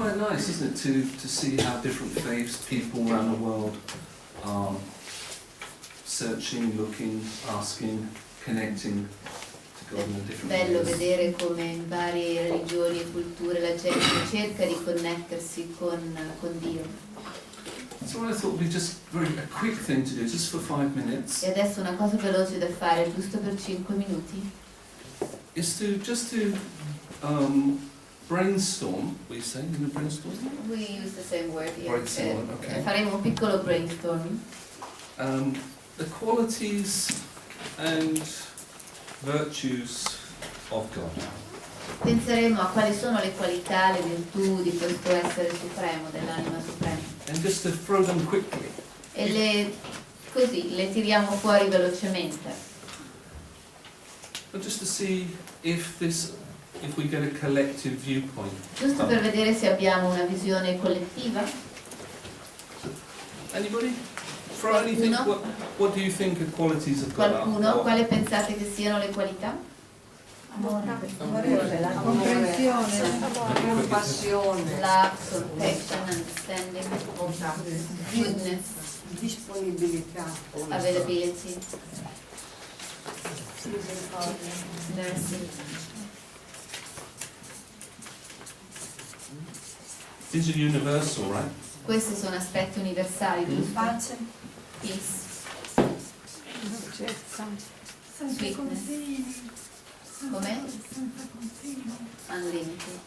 quite nice, isn't it, to see how different faiths, people around the world are searching, looking, asking, connecting to God in a different Bello ways. vedere come in varie religioni e culture la gente cerca di connettersi con Dio. So I thought we'd just a quick thing to do, just for 5 minutes, E adesso una cosa veloce da fare, giusto per 5 minuti, is to brainstorm. We say, brainstorm. we use the same word here. Brainstorm, okay. Faremo un piccolo brainstorming. The qualities and virtues of God. Penseremo a quali sono le qualità, le virtù di questo essere supremo, dell'anima suprema. And just to throw them quickly. E così le tiriamo fuori velocemente. But just to see if we get a collective viewpoint. Giusto per vedere se abbiamo una visione collettiva. Anybody? Throw anything? What do you think are qualities of God? Qualcuno? Quale pensate che siano le qualità? La comprensione, la compassione, Love, compassion, understanding, goodness, disponibilità, availability, mercy. These are universal, right? Questi sono aspetti universali, giusto? Pace, Peace, sweetness, come? Unlimited,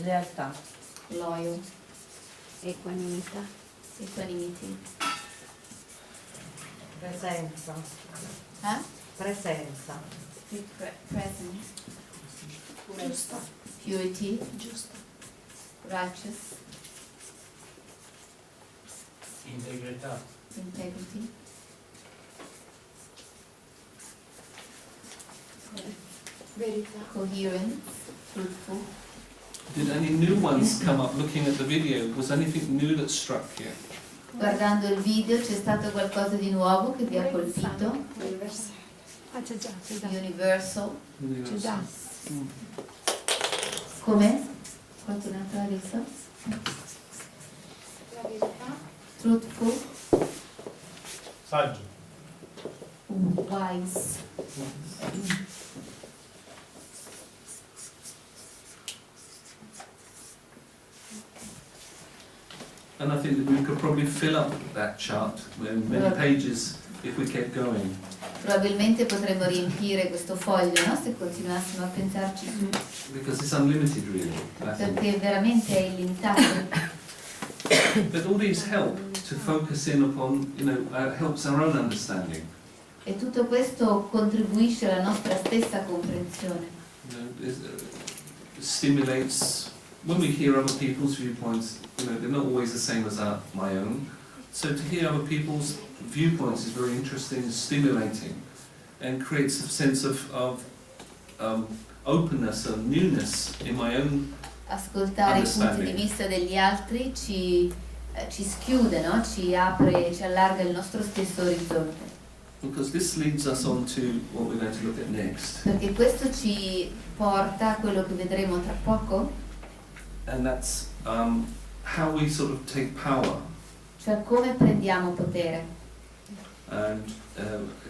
Lealtà. loyal, Equanimità. equanimity. Presenza. Eh? Presenza. Presence, giusta, purity, giusta. righteous, Integrità. integrity, Verità. coherence, truthful. Did any new ones come up looking at the video? Was anything new that struck you? Guardando il video c'è stato qualcosa di nuovo che vi ha colpito? Ah, c'è già. Universal. C'è già. Come? Qualcun altro l'ha visto? La verità. Truthful. Saggio. Wise. And I think that we could probably fill up that chart with many pages if we kept going. Probabilmente potremmo riempire questo foglio, no? Se continuassimo a pensarci su. Because it's unlimited, really. I think. Perché veramente è illimitato. But all these help to focus in upon, helps our own understanding. E tutto questo contribuisce alla nostra stessa comprensione. Stimulates, when we hear other people's viewpoints, they're not always the same as my own. So to hear other people's viewpoints is very interesting and stimulating, and creates a sense of openness and newness in my own Ascoltare i punti di vista degli altri ci schiude, no? Ci apre, ci allarga il nostro stesso orizzonte. Because this leads us on to what we're going to look at next. Perché questo ci porta a quello che vedremo tra poco, And that's how we sort of take power, cioè come prendiamo potere. and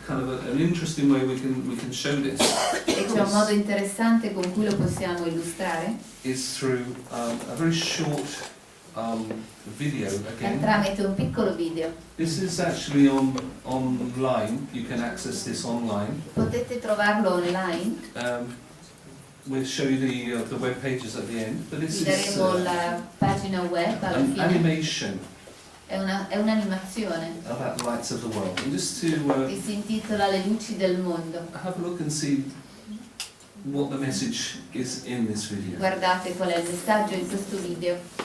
kind of an interesting way we can show this E c'è un modo interessante con cui lo possiamo illustrare, is through a very short video again. tramite un piccolo video. This is actually online. You can access this online. Potete trovarlo online, We'll show you the web pages at the end. But this vi is daremo la pagina web alla an fine. animation È un'animazione about the lights of the world. And just to che si intitola Le luci del mondo. have a look and see what the message is in this video. Guardate qual è il messaggio in questo video.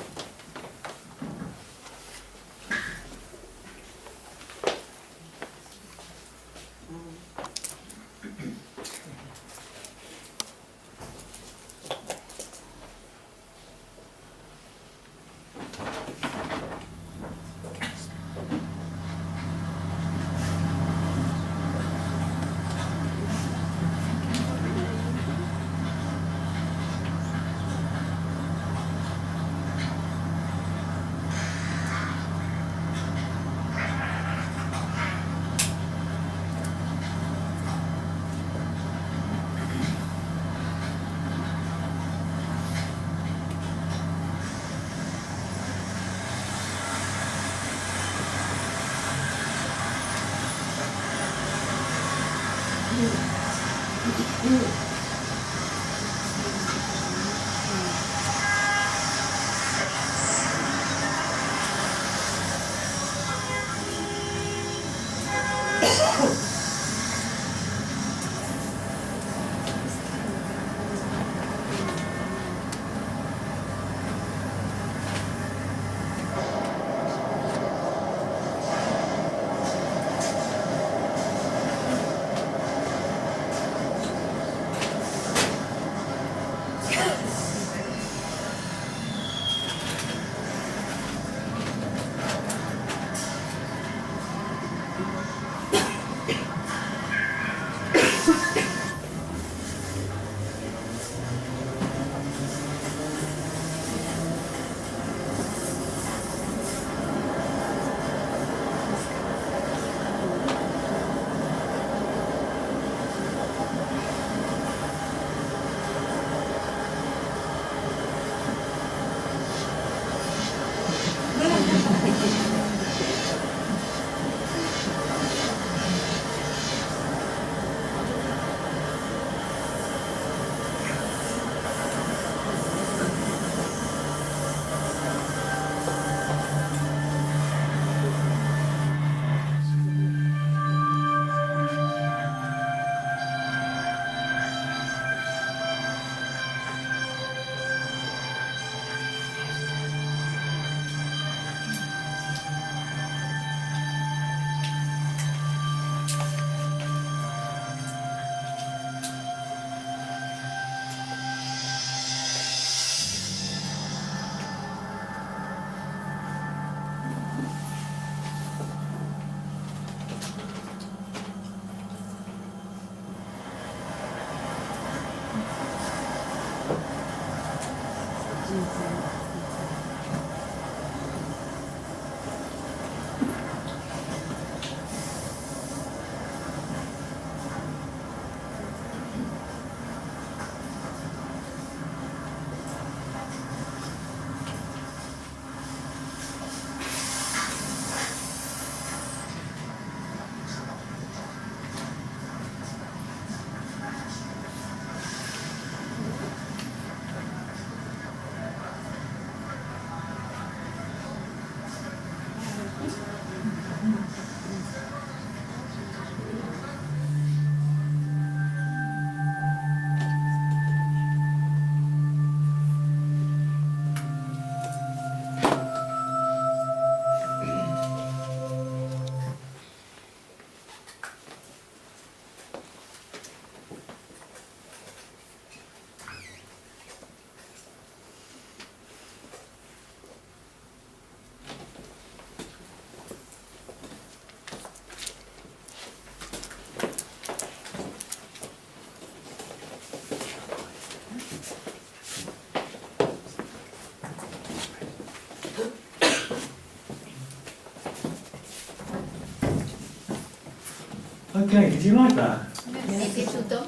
Okay, did you like that? Vi è piaciuto?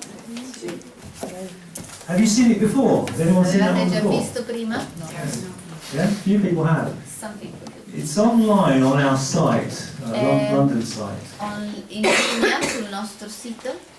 Have you seen it before? Has anyone seen that L'avete one già before? visto prima? Yeah, a few people have. Some people do. It's online on our site, London site. In linea sul nostro sito.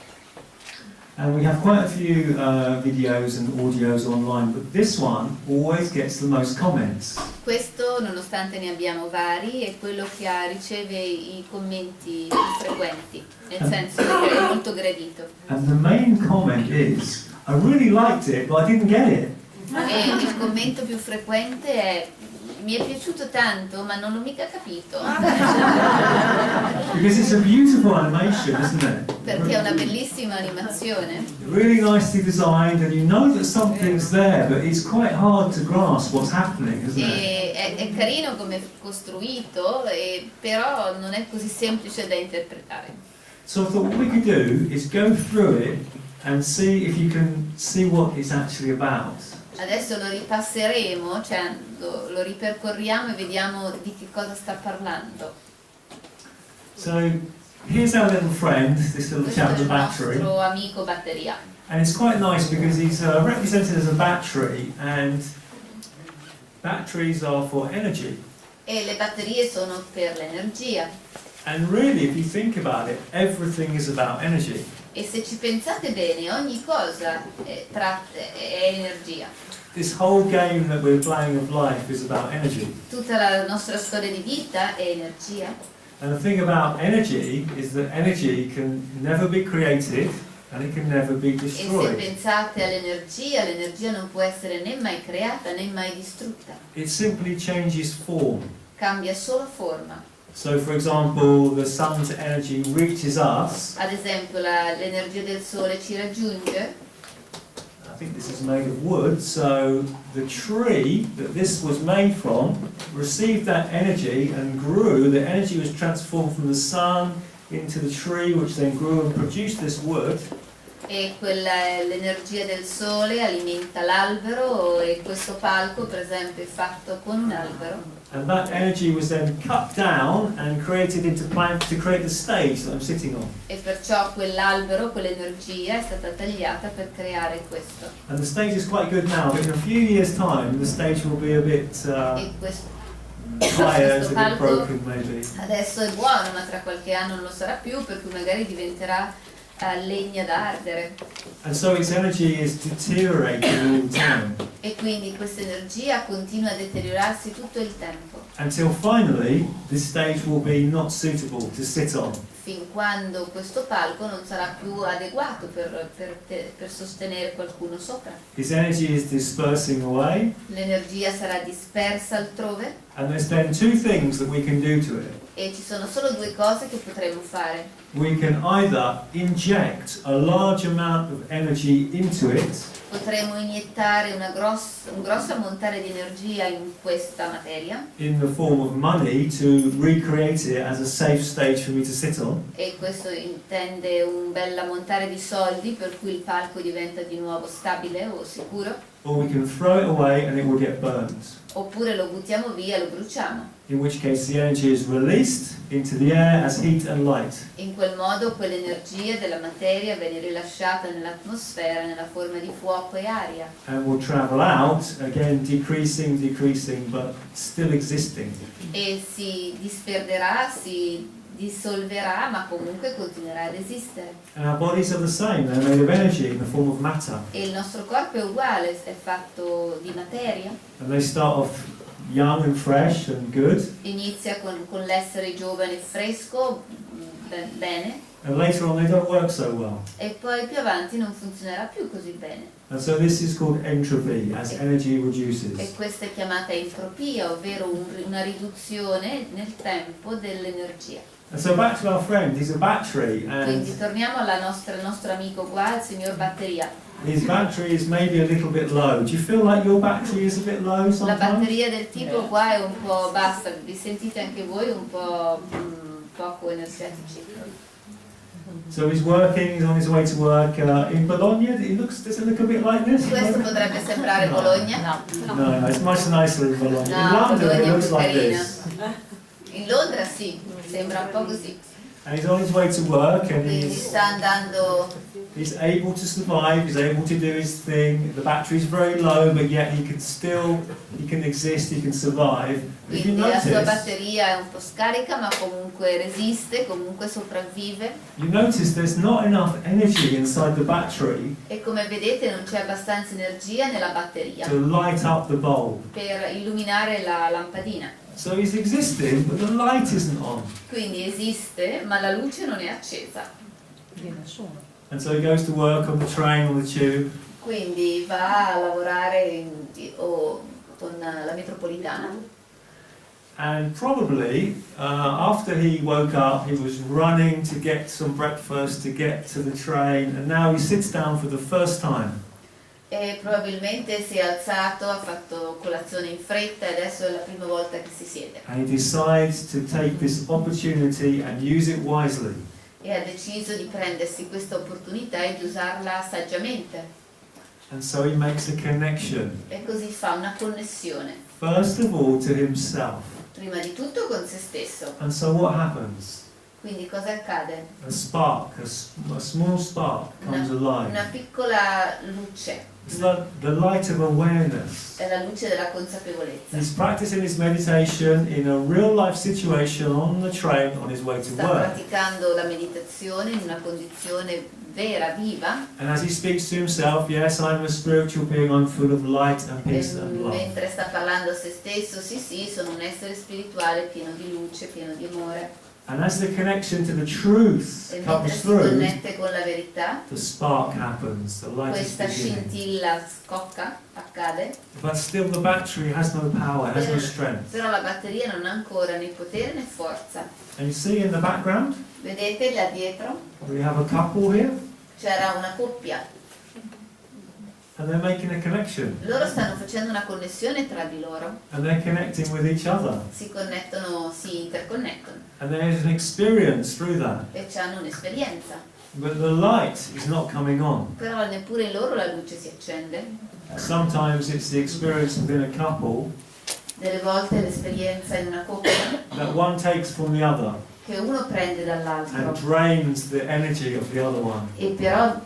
And we have quite a few videos and audios online, but this one always gets the most comments. Questo, nonostante ne abbiamo vari, è quello che riceve i commenti più frequenti, nel senso che è molto gradito. And the main comment is, I really liked it, but I didn't get it. E il commento più frequente è: mi è piaciuto tanto, ma non l'ho mica capito. Because it's a beautiful animation, isn't it? Perché è una bellissima animazione. Really nicely designed, and you know that something's there, but it's quite hard to grasp what's happening, isn't it? E è carino come costruito, però non è così semplice da interpretare. So I thought what we could do is go through it and see if you can see what it's actually about. Adesso lo ripasseremo, cioè lo ripercorriamo e vediamo di che cosa sta parlando. So here's our little friend, this little Questo chap, è the il battery. nostro amico batteria. And it's quite nice because he's represented as a battery, and batteries are for energy. E le batterie sono per l'energia. And really, if you think about it, everything is about energy. E se ci pensate bene, ogni cosa è energia. This whole game that we're playing of life is about energy. Tutta la nostra storia di vita è energia. And the thing about energy is that energy can never be created and it can never be E se destroyed. pensate all'energia, l'energia non può essere né mai creata né mai distrutta. It simply changes form. Cambia solo forma. So for example, the sun's energy reaches us. Ad esempio l'energia del sole ci raggiunge. I think this is made of wood, so the tree that this was made from received that energy and grew. The energy was transformed from the sun into the tree, which then grew and produced this wood. E l'energia del sole alimenta l'albero e questo palco per esempio è fatto con un albero. And that energy was then cut down and created into plant to create the stage that I'm sitting on. E perciò quell'albero, quell'energia è stata tagliata per creare questo. And the stage is quite good now, but in a few years' time, the stage will be a bit E questo tired, questo a bit palco broken, maybe. adesso è buono, ma tra qualche anno non lo sarà più, per cui magari diventerà legna da ardere. And so its energy is deteriorating all the time, E quindi questa energia continua a deteriorarsi tutto il tempo, until finally this stage will be not suitable to sit on. fin quando questo palco non sarà più adeguato per sostenere qualcuno sopra. Its energy is dispersing away, L'energia sarà dispersa altrove and there's then two things that we can do to it. e ci sono solo due cose che potremo fare. We can either inject a large amount of energy into it, Potremo iniettare un grosso ammontare di energia in questa materia, in the form of money, to recreate it as a safe stage for me to sit on. e questo intende un bel ammontare di soldi per cui il palco diventa di nuovo stabile o sicuro, Or we can throw it away and it will get burned. oppure lo buttiamo via e lo bruciamo. In which case the energy is released into the air as heat and light. In quel modo quell'energia della materia viene rilasciata nell'atmosfera nella forma di fuoco e aria And will travel out, again decreasing, but still existing. e si disperderà, si dissolverà, ma comunque continuerà ad esistere. And our bodies are the same, they're made of energy in the form of matter. E il nostro corpo è uguale, è fatto di materia. And they start off young and fresh and good, Inizia con l'essere giovane e fresco, bene, and later on they don't work so well. e poi più avanti non funzionerà più così bene. And so this is called entropy, as energy reduces. E questa è chiamata entropia, ovvero una riduzione nel tempo dell'energia. And so back to our friend, he's a battery, and Quindi torniamo al nostro amico qua, il signor batteria. his battery is maybe a little bit low. Do you feel like your battery is a bit low La sometimes? batteria del tipo qua è un po' bassa, vi sentite anche voi un po' poco energetici. So he's working, he's on his way to work in Bologna. Does it look a bit like this? Questo potrebbe sembrare Bologna? No, it's much nicer in Bologna. In No, London Bologna it è looks più like carina. this. In Londra sì, sembra un po' così. And he's on his way to work and Quindi sta andando, he's able to survive, he's able to do his thing. The battery's very low, but yet he can exist, he can survive. If you quindi la sua notice, batteria è un po' scarica ma comunque resiste, comunque sopravvive you notice there's not enough energy inside the battery e come vedete non c'è abbastanza energia nella batteria to light up the bulb. per illuminare la lampadina. So he's existing, but the light isn't on. Quindi esiste ma la luce non è accesa. And so he goes to work on the train, on the tube. Quindi va a lavorare con la metropolitana. And probably after he woke up, he was running to get some breakfast, to get to the train, and now he sits down for the first time. E probabilmente si è alzato, ha fatto colazione in fretta e adesso è la prima volta che si siede. And he decides to take this opportunity and use it wisely. E ha deciso di prendersi questa opportunità e di usarla saggiamente. And so he makes a connection, E così fa una connessione, first of all to himself. prima di tutto con se stesso. And so what happens? Quindi cosa accade? A spark, a small spark comes alive. Una piccola luce, It's like the light of awareness. è la luce della consapevolezza. He's practicing his meditation in a real life situation on the train on his way to Sta work. praticando la meditazione in una condizione vera, viva, And as he speaks to himself, yes, I'm a spiritual being, I'm full of light and e peace and love. mentre sta parlando a se stesso, sì, sono un essere spirituale pieno di luce, pieno di amore. And as the connection to the truth E mentre comes si through, connette con la verità, the spark happens, the light is questa beginning. scintilla scocca, accade, But still the battery has no power, has no strength. però la batteria non ha ancora né potere né forza. And you see in the background, Vedete là dietro? we have a couple here, C'era una coppia. and they're making a connection. Loro stanno facendo una connessione tra di loro. And they're connecting with each other. Si connettono, si interconnettono And there's an experience through that. e hanno un'esperienza. But the light is not coming on. Però neppure in loro la luce si accende. Sometimes it's the experience within a couple Delle volte l'esperienza in una coppia that one takes from the other che uno prende and dall'altro drains the energy of the other one. e però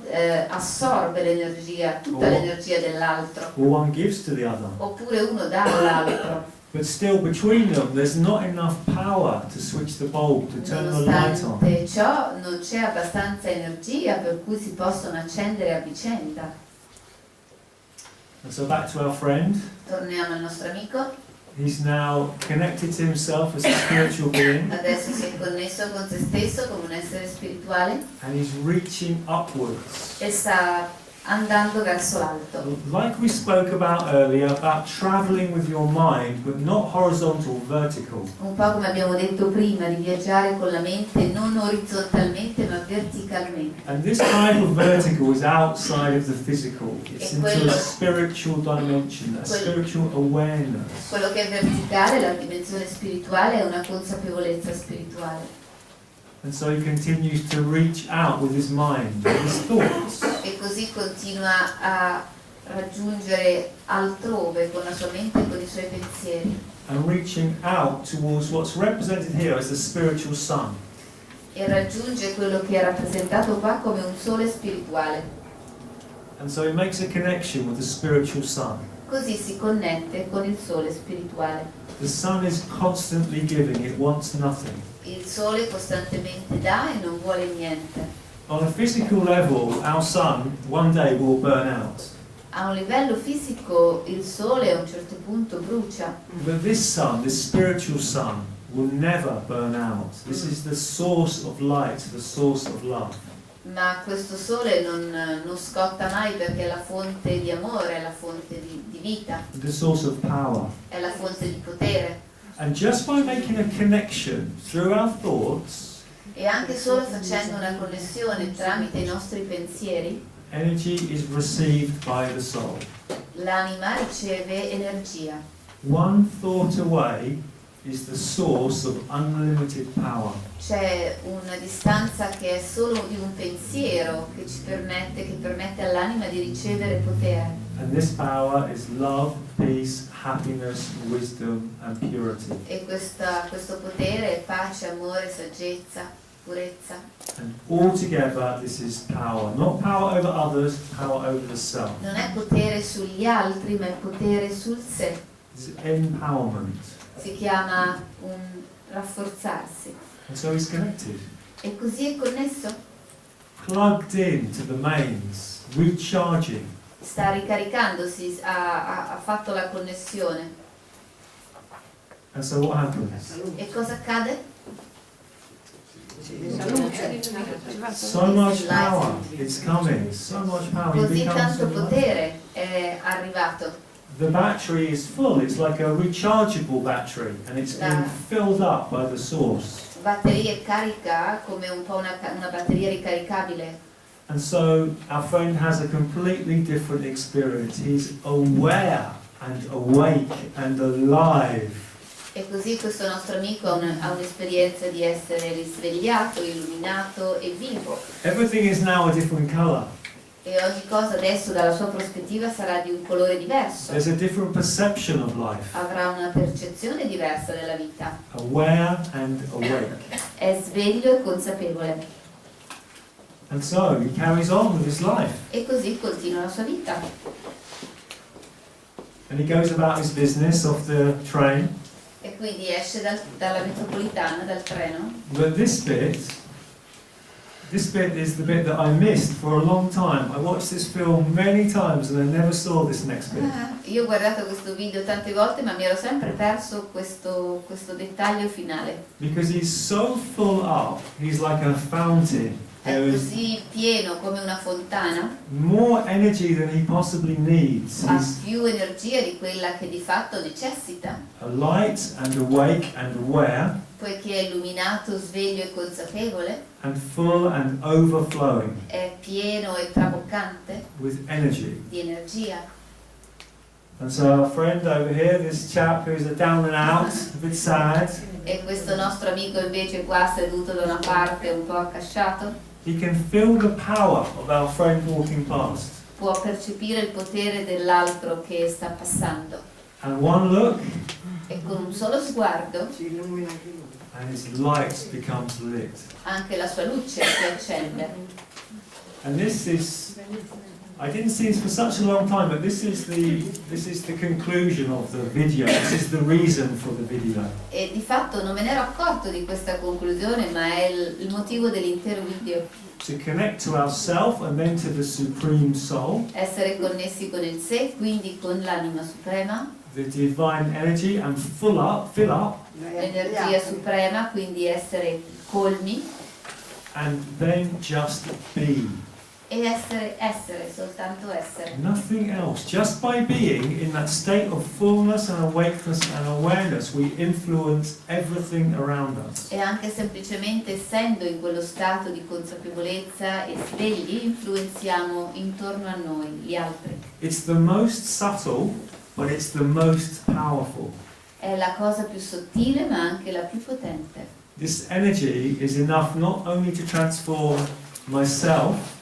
assorbe l'energia, tutta Oh. l'energia dell'altro. Or one gives to the other. Oppure uno dà all'altro. But still between them there's not enough power to switch the bulb, to turn the light on. Nonostante ciò non c'è abbastanza energia per cui si possono accendere a vicenda. And so back to our friend. Torniamo al nostro amico. He's now connected to himself as a spiritual being, Adesso si è connesso con se stesso come un essere spirituale and he's reaching upwards. e sta andando verso l'alto. Like we spoke about earlier, about travelling with your mind, but not horizontal, vertical. Un po' come abbiamo detto prima, di viaggiare con la mente non orizzontalmente ma verticalmente. And this kind of vertical is outside of the physical. It's E into quello- a spiritual dimension, a spiritual awareness. Quello che è verticale, la dimensione spirituale, è una consapevolezza spirituale. And so he continues to reach out with his mind, with his thoughts. E così continua a raggiungere altrove con la sua mente e con i suoi pensieri. And reaching out towards what's represented here as the spiritual sun. E raggiunge quello che è rappresentato qua come un sole spirituale. And so he makes a connection with the spiritual sun. Così si connette con il sole spirituale. The sun is constantly giving, it wants nothing. Il sole costantemente dà e non vuole niente. On a physical level, our sun one day will burn out. A un livello fisico il sole a un certo punto brucia, But this sun, this spiritual sun, will never burn out. This is the source of light, the source of love. ma questo sole non scotta mai perché è la fonte di amore, è la fonte di vita, The source of power. è la fonte di potere. And just by making a connection through our thoughts, E anche solo facendo una connessione tramite i nostri pensieri, energy is received by the soul. l'anima riceve energia. One thought away is the source of unlimited power. C'è una distanza che è solo di un pensiero che permette all'anima di ricevere potere. And this power is love, peace, happiness, wisdom and purity. E questo potere è pace, amore, saggezza, purezza. And all together this is power. Not power over others, power over the self. Non è potere sugli altri, ma è potere sul sé. It's empowerment. Si chiama un rafforzarsi. And so he's connected. E così è connesso, Plugged in to the mains, recharging. sta ricaricandosi, ha fatto la connessione. And so what happens? E cosa accade? So much power, it's coming, so much power. He Così becomes tanto enlightened. potere è arrivato. The battery is full, it's like a rechargeable battery, and it's being filled up by the source. Batteria è carica come un po' una batteria ricaricabile. And so our friend has a completely different experience. He's aware and awake and alive. E così questo nostro amico ha un'esperienza di essere risvegliato, illuminato e vivo. Everything is now a different color. E ogni cosa adesso dalla sua prospettiva sarà di un colore diverso. There's a different perception of life. Avrà una percezione diversa della vita. Aware and awake. È sveglio e consapevole. And so he carries on with his life. E così continua la sua vita. And he goes about his business off the train. E quindi esce dalla metropolitana, dal treno. But this bit is the bit that I missed for a long time. I watched this film many times and I never saw this next bit. Io ho guardato questo video tante volte, ma mi ero sempre perso questo dettaglio finale. Because he's so full up, he's like a fountain. È così pieno come una fontana. More energy than he possibly needs. Ha He's più energia di quella che di fatto necessita. alight and awake and aware Poiché è illuminato, sveglio e consapevole, and full and overflowing è pieno e traboccante with energy. di energia. And so our friend over here, this chap who's a down and out, a bit sad, E questo nostro amico invece qua seduto da una parte un po' accasciato, he can feel the power of our friend walking past. può percepire il potere dell'altro che sta passando. And one look, E con un solo sguardo and his light becomes lit. anche la sua luce si accende. And this is, I didn't see this for such a long time, but this is the conclusion of the video. This is the reason for the video. E di fatto non me ne ero accorto di questa conclusione, ma è il motivo dell'intero video. To connect to ourself and then to the Supreme Soul, Essere connessi con il sé, quindi con l'anima suprema, the divine energy, and fill up, l'energia suprema, quindi essere colmi and then just be. e essere, soltanto essere. Nothing else. Just by being in that state of fullness and awakeness and awareness, we influence everything around us. E anche semplicemente essendo in quello stato di consapevolezza e svegli, influenziamo intorno a noi gli altri. It's the most subtle, but it's the most powerful. È la cosa più sottile ma anche la più potente. This energy is enough not only to transform myself,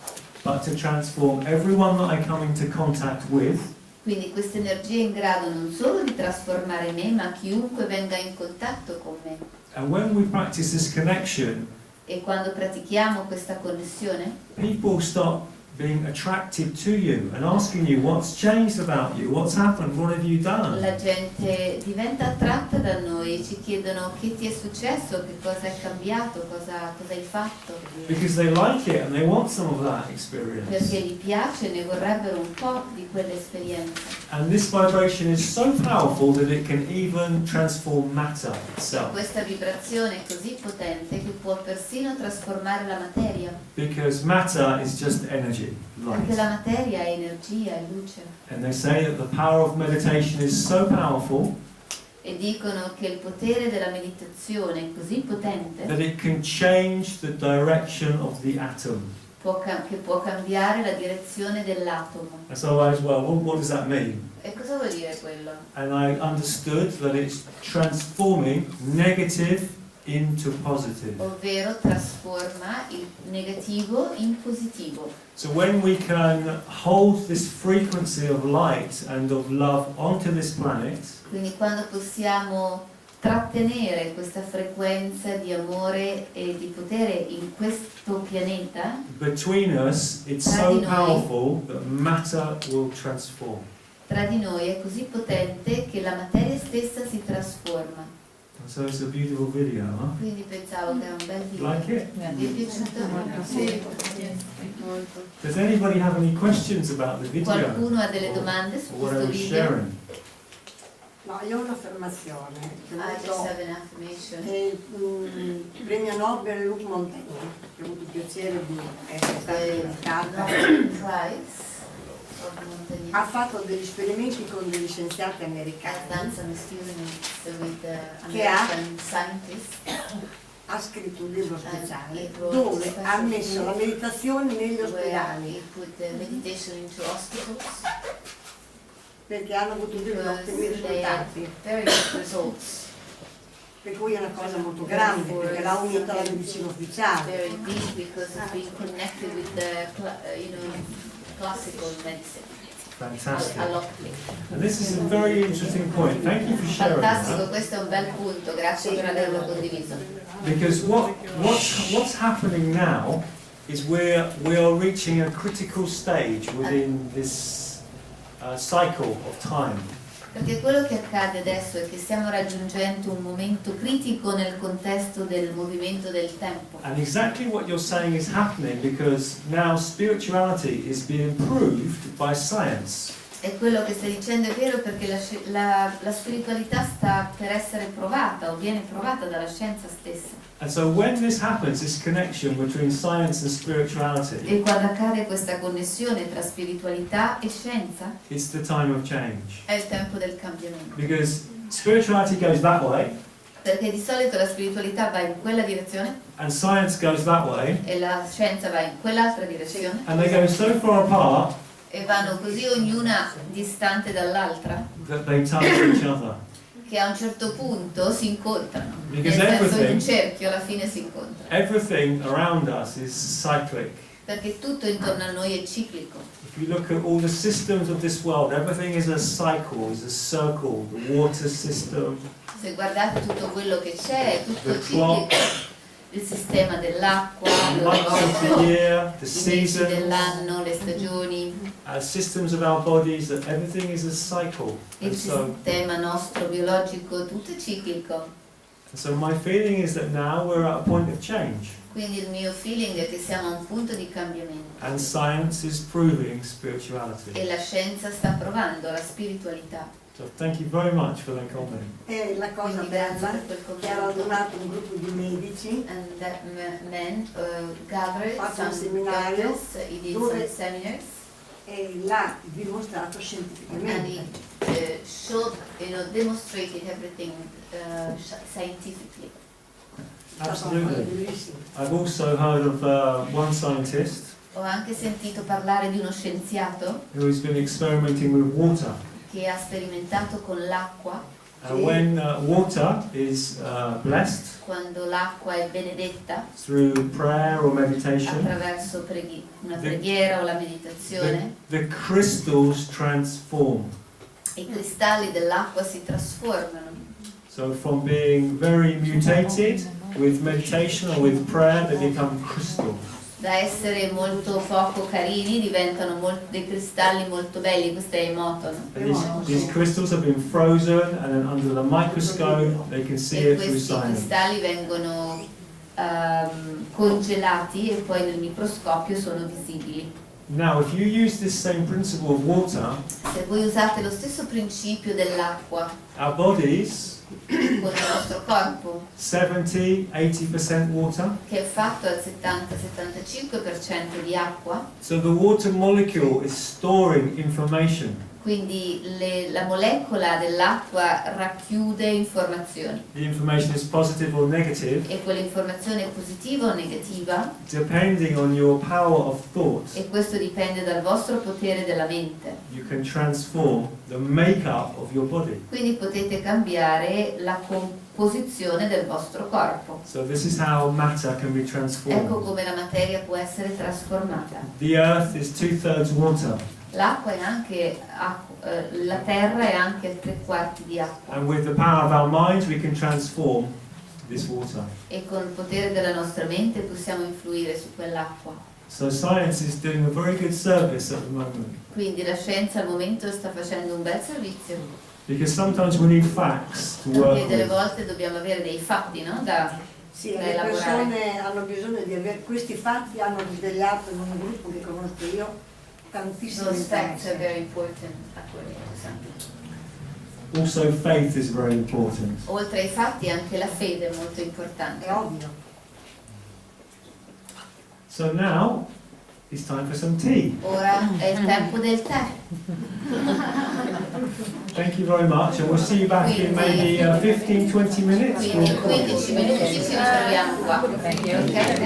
but to transform everyone that I come into contact with, Quindi questa energia è in grado non solo di trasformare me, ma chiunque venga in contatto con me. and when we practice this connection, E quando pratichiamo questa connessione, people start being attracted to you and asking you what's changed about you, what's happened, what have you done? la gente diventa attratta da noi e ci chiedono che ti è successo, che cosa è cambiato, cosa hai fatto. Because they like it and they want some of that experience. Perché gli piace e ne vorrebbero un po' di quell'esperienza. And this vibration is so powerful that it can even transform matter itself. Questa vibrazione è così potente che può persino trasformare la materia. Because matter is just energy, Perché light. la materia è energia, è luce. And they say that the power of meditation is so powerful E dicono che il potere della meditazione è così potente that it can change the direction of the atom. che può cambiare la direzione dell'atomo. And so I was, well, what does that mean? E cosa vuol dire quello? And I understood that it's transforming negative into positive. Ovvero trasforma il negativo in positivo. So when we can hold this frequency of light and of love onto this planet, Quindi quando possiamo trattenere questa frequenza di amore e di potere in questo pianeta, between us, it's so powerful that matter will transform. tra di noi è così potente che la materia stessa si trasforma. And so it's a beautiful video, huh? Quindi pensavo che era un bel video. Like it? Vi è piaciuto? Sì. Does anybody have any questions about the video? Qualcuno ha delle domande su Or what I questo was video? sharing? No, io ho un'affermazione. Che ho I just avuto have an affirmation. il premio Nobel Luc Montagnier, che ho avuto il piacere di essere stata invitata. Prize of Montagnier. Ha fatto degli esperimenti con degli scienziati I've americani. done some experiments with Che ha? American scientists. Ha scritto un libro speciale wrote dove a ha messo la meditazione negli where ospedali he put the meditation into hospitals perché hanno avuto degli ottimi because they had risultati. very good results. Per cui è una cosa molto grande perché l'ha unita alla medicina ufficiale. Very deep because it's being connected with the classical medicine. Fantastic. All'optic. And this is a very interesting point. Thank you for sharing Fantastico, that. questo è un bel punto, grazie per averlo condiviso. Because what's happening now is we are reaching a critical stage within this cycle of time. Perché quello che accade adesso è che stiamo raggiungendo un momento critico nel contesto del movimento del tempo. And exactly what you're saying is happening because now spirituality is being proved by science. E quello che stai dicendo è vero perché la spiritualità sta per essere provata o viene provata dalla scienza stessa. And so when this happens, this connection between science and spirituality, E quando accade questa connessione tra spiritualità e scienza, it's the time of change. è il tempo del cambiamento. Because spirituality goes that way, Perché di solito la spiritualità va in quella direzione and science goes that way, e la scienza va in quell'altra direzione and they go so far apart e vanno così ognuna distante dall'altra that they touch each other. che a un certo punto si incontrano. Nel Because senso in un everything, cerchio alla fine si incontrano. everything around us is cyclic. Perché tutto intorno a noi è ciclico. If you look at all the systems of this world, everything is a cycle, is a circle. The water system, Se guardate tutto quello che c'è, è tutto the ciclico. clock, Il sistema dell'acqua, the months of the year, the i mesi seasons, dell'anno, le stagioni, systems of our bodies, that everything is a cycle. il And sistema nostro biologico, tutto è ciclico. so my feeling is that now we're at a point of change. Quindi il mio feeling è che siamo a un punto di cambiamento And science is proving spirituality. e la scienza sta provando la spiritualità. So thank you very much for that comment. E la cosa Quindi grazie bella per quel che ha confronto. radunato un gruppo di medici And that men gathered Fatto un some seminario doctors, he did dove- some seminars e l'ha dimostrato and scientificamente. he showed, demonstrated everything scientifically. Absolutely. Bellissimo. I've also heard of one scientist Ho anche sentito parlare di uno scienziato who's been experimenting with water. che ha sperimentato con l'acqua, And when water is blessed quando l'acqua è benedetta through prayer or meditation, attraverso una preghiera o la the, meditazione, the crystals transform. i cristalli dell'acqua si trasformano. So from being very mutated with meditation or with prayer, they become crystals. Da essere molto poco carini diventano dei cristalli molto belli, queste emotano. And these crystals have been frozen, and then under the microscope, they can see E it through questi science. cristalli vengono congelati e poi nel microscopio sono visibili. Now, if you use this same principle of water, Se voi usate lo stesso principio dell'acqua our bodies, con il vostro corpo, 70-80% water, che è fatto al 70-75% di acqua, so the water molecule is storing information. quindi la molecola dell'acqua racchiude informazioni The information is positive or negative, e quell'informazione è positiva o negativa depending on your power of thought. e questo dipende dal vostro potere della mente. You can transform the makeup of your body. Quindi potete cambiare la composizione del vostro corpo. So this is how matter can be Ecco transformed. come la materia può essere trasformata. The earth is 2/3 water, L'acqua è anche la terra è anche 3/4 di acqua and with the power of our minds we can transform this water. e con il potere della nostra mente possiamo influire su quell'acqua. So science is doing a very good service at the moment, Quindi la scienza al momento sta facendo un bel servizio, because sometimes we need facts to work perché delle with. volte dobbiamo avere dei fatti, no? da Sì, da le elaborare. persone hanno bisogno di avere questi fatti, hanno risvegliato in un gruppo che conosco io tantissime Those facts are cose. very important according to some people. Also faith is very important. Oltre ai fatti anche la fede è molto importante. È ovvio. So now it's time for some tea. Ora è il tempo del tè. Thank you very much, and we'll see you back in maybe 15-20 minutes. Quindi in 15 minuti ci ritroviamo qua. Ok?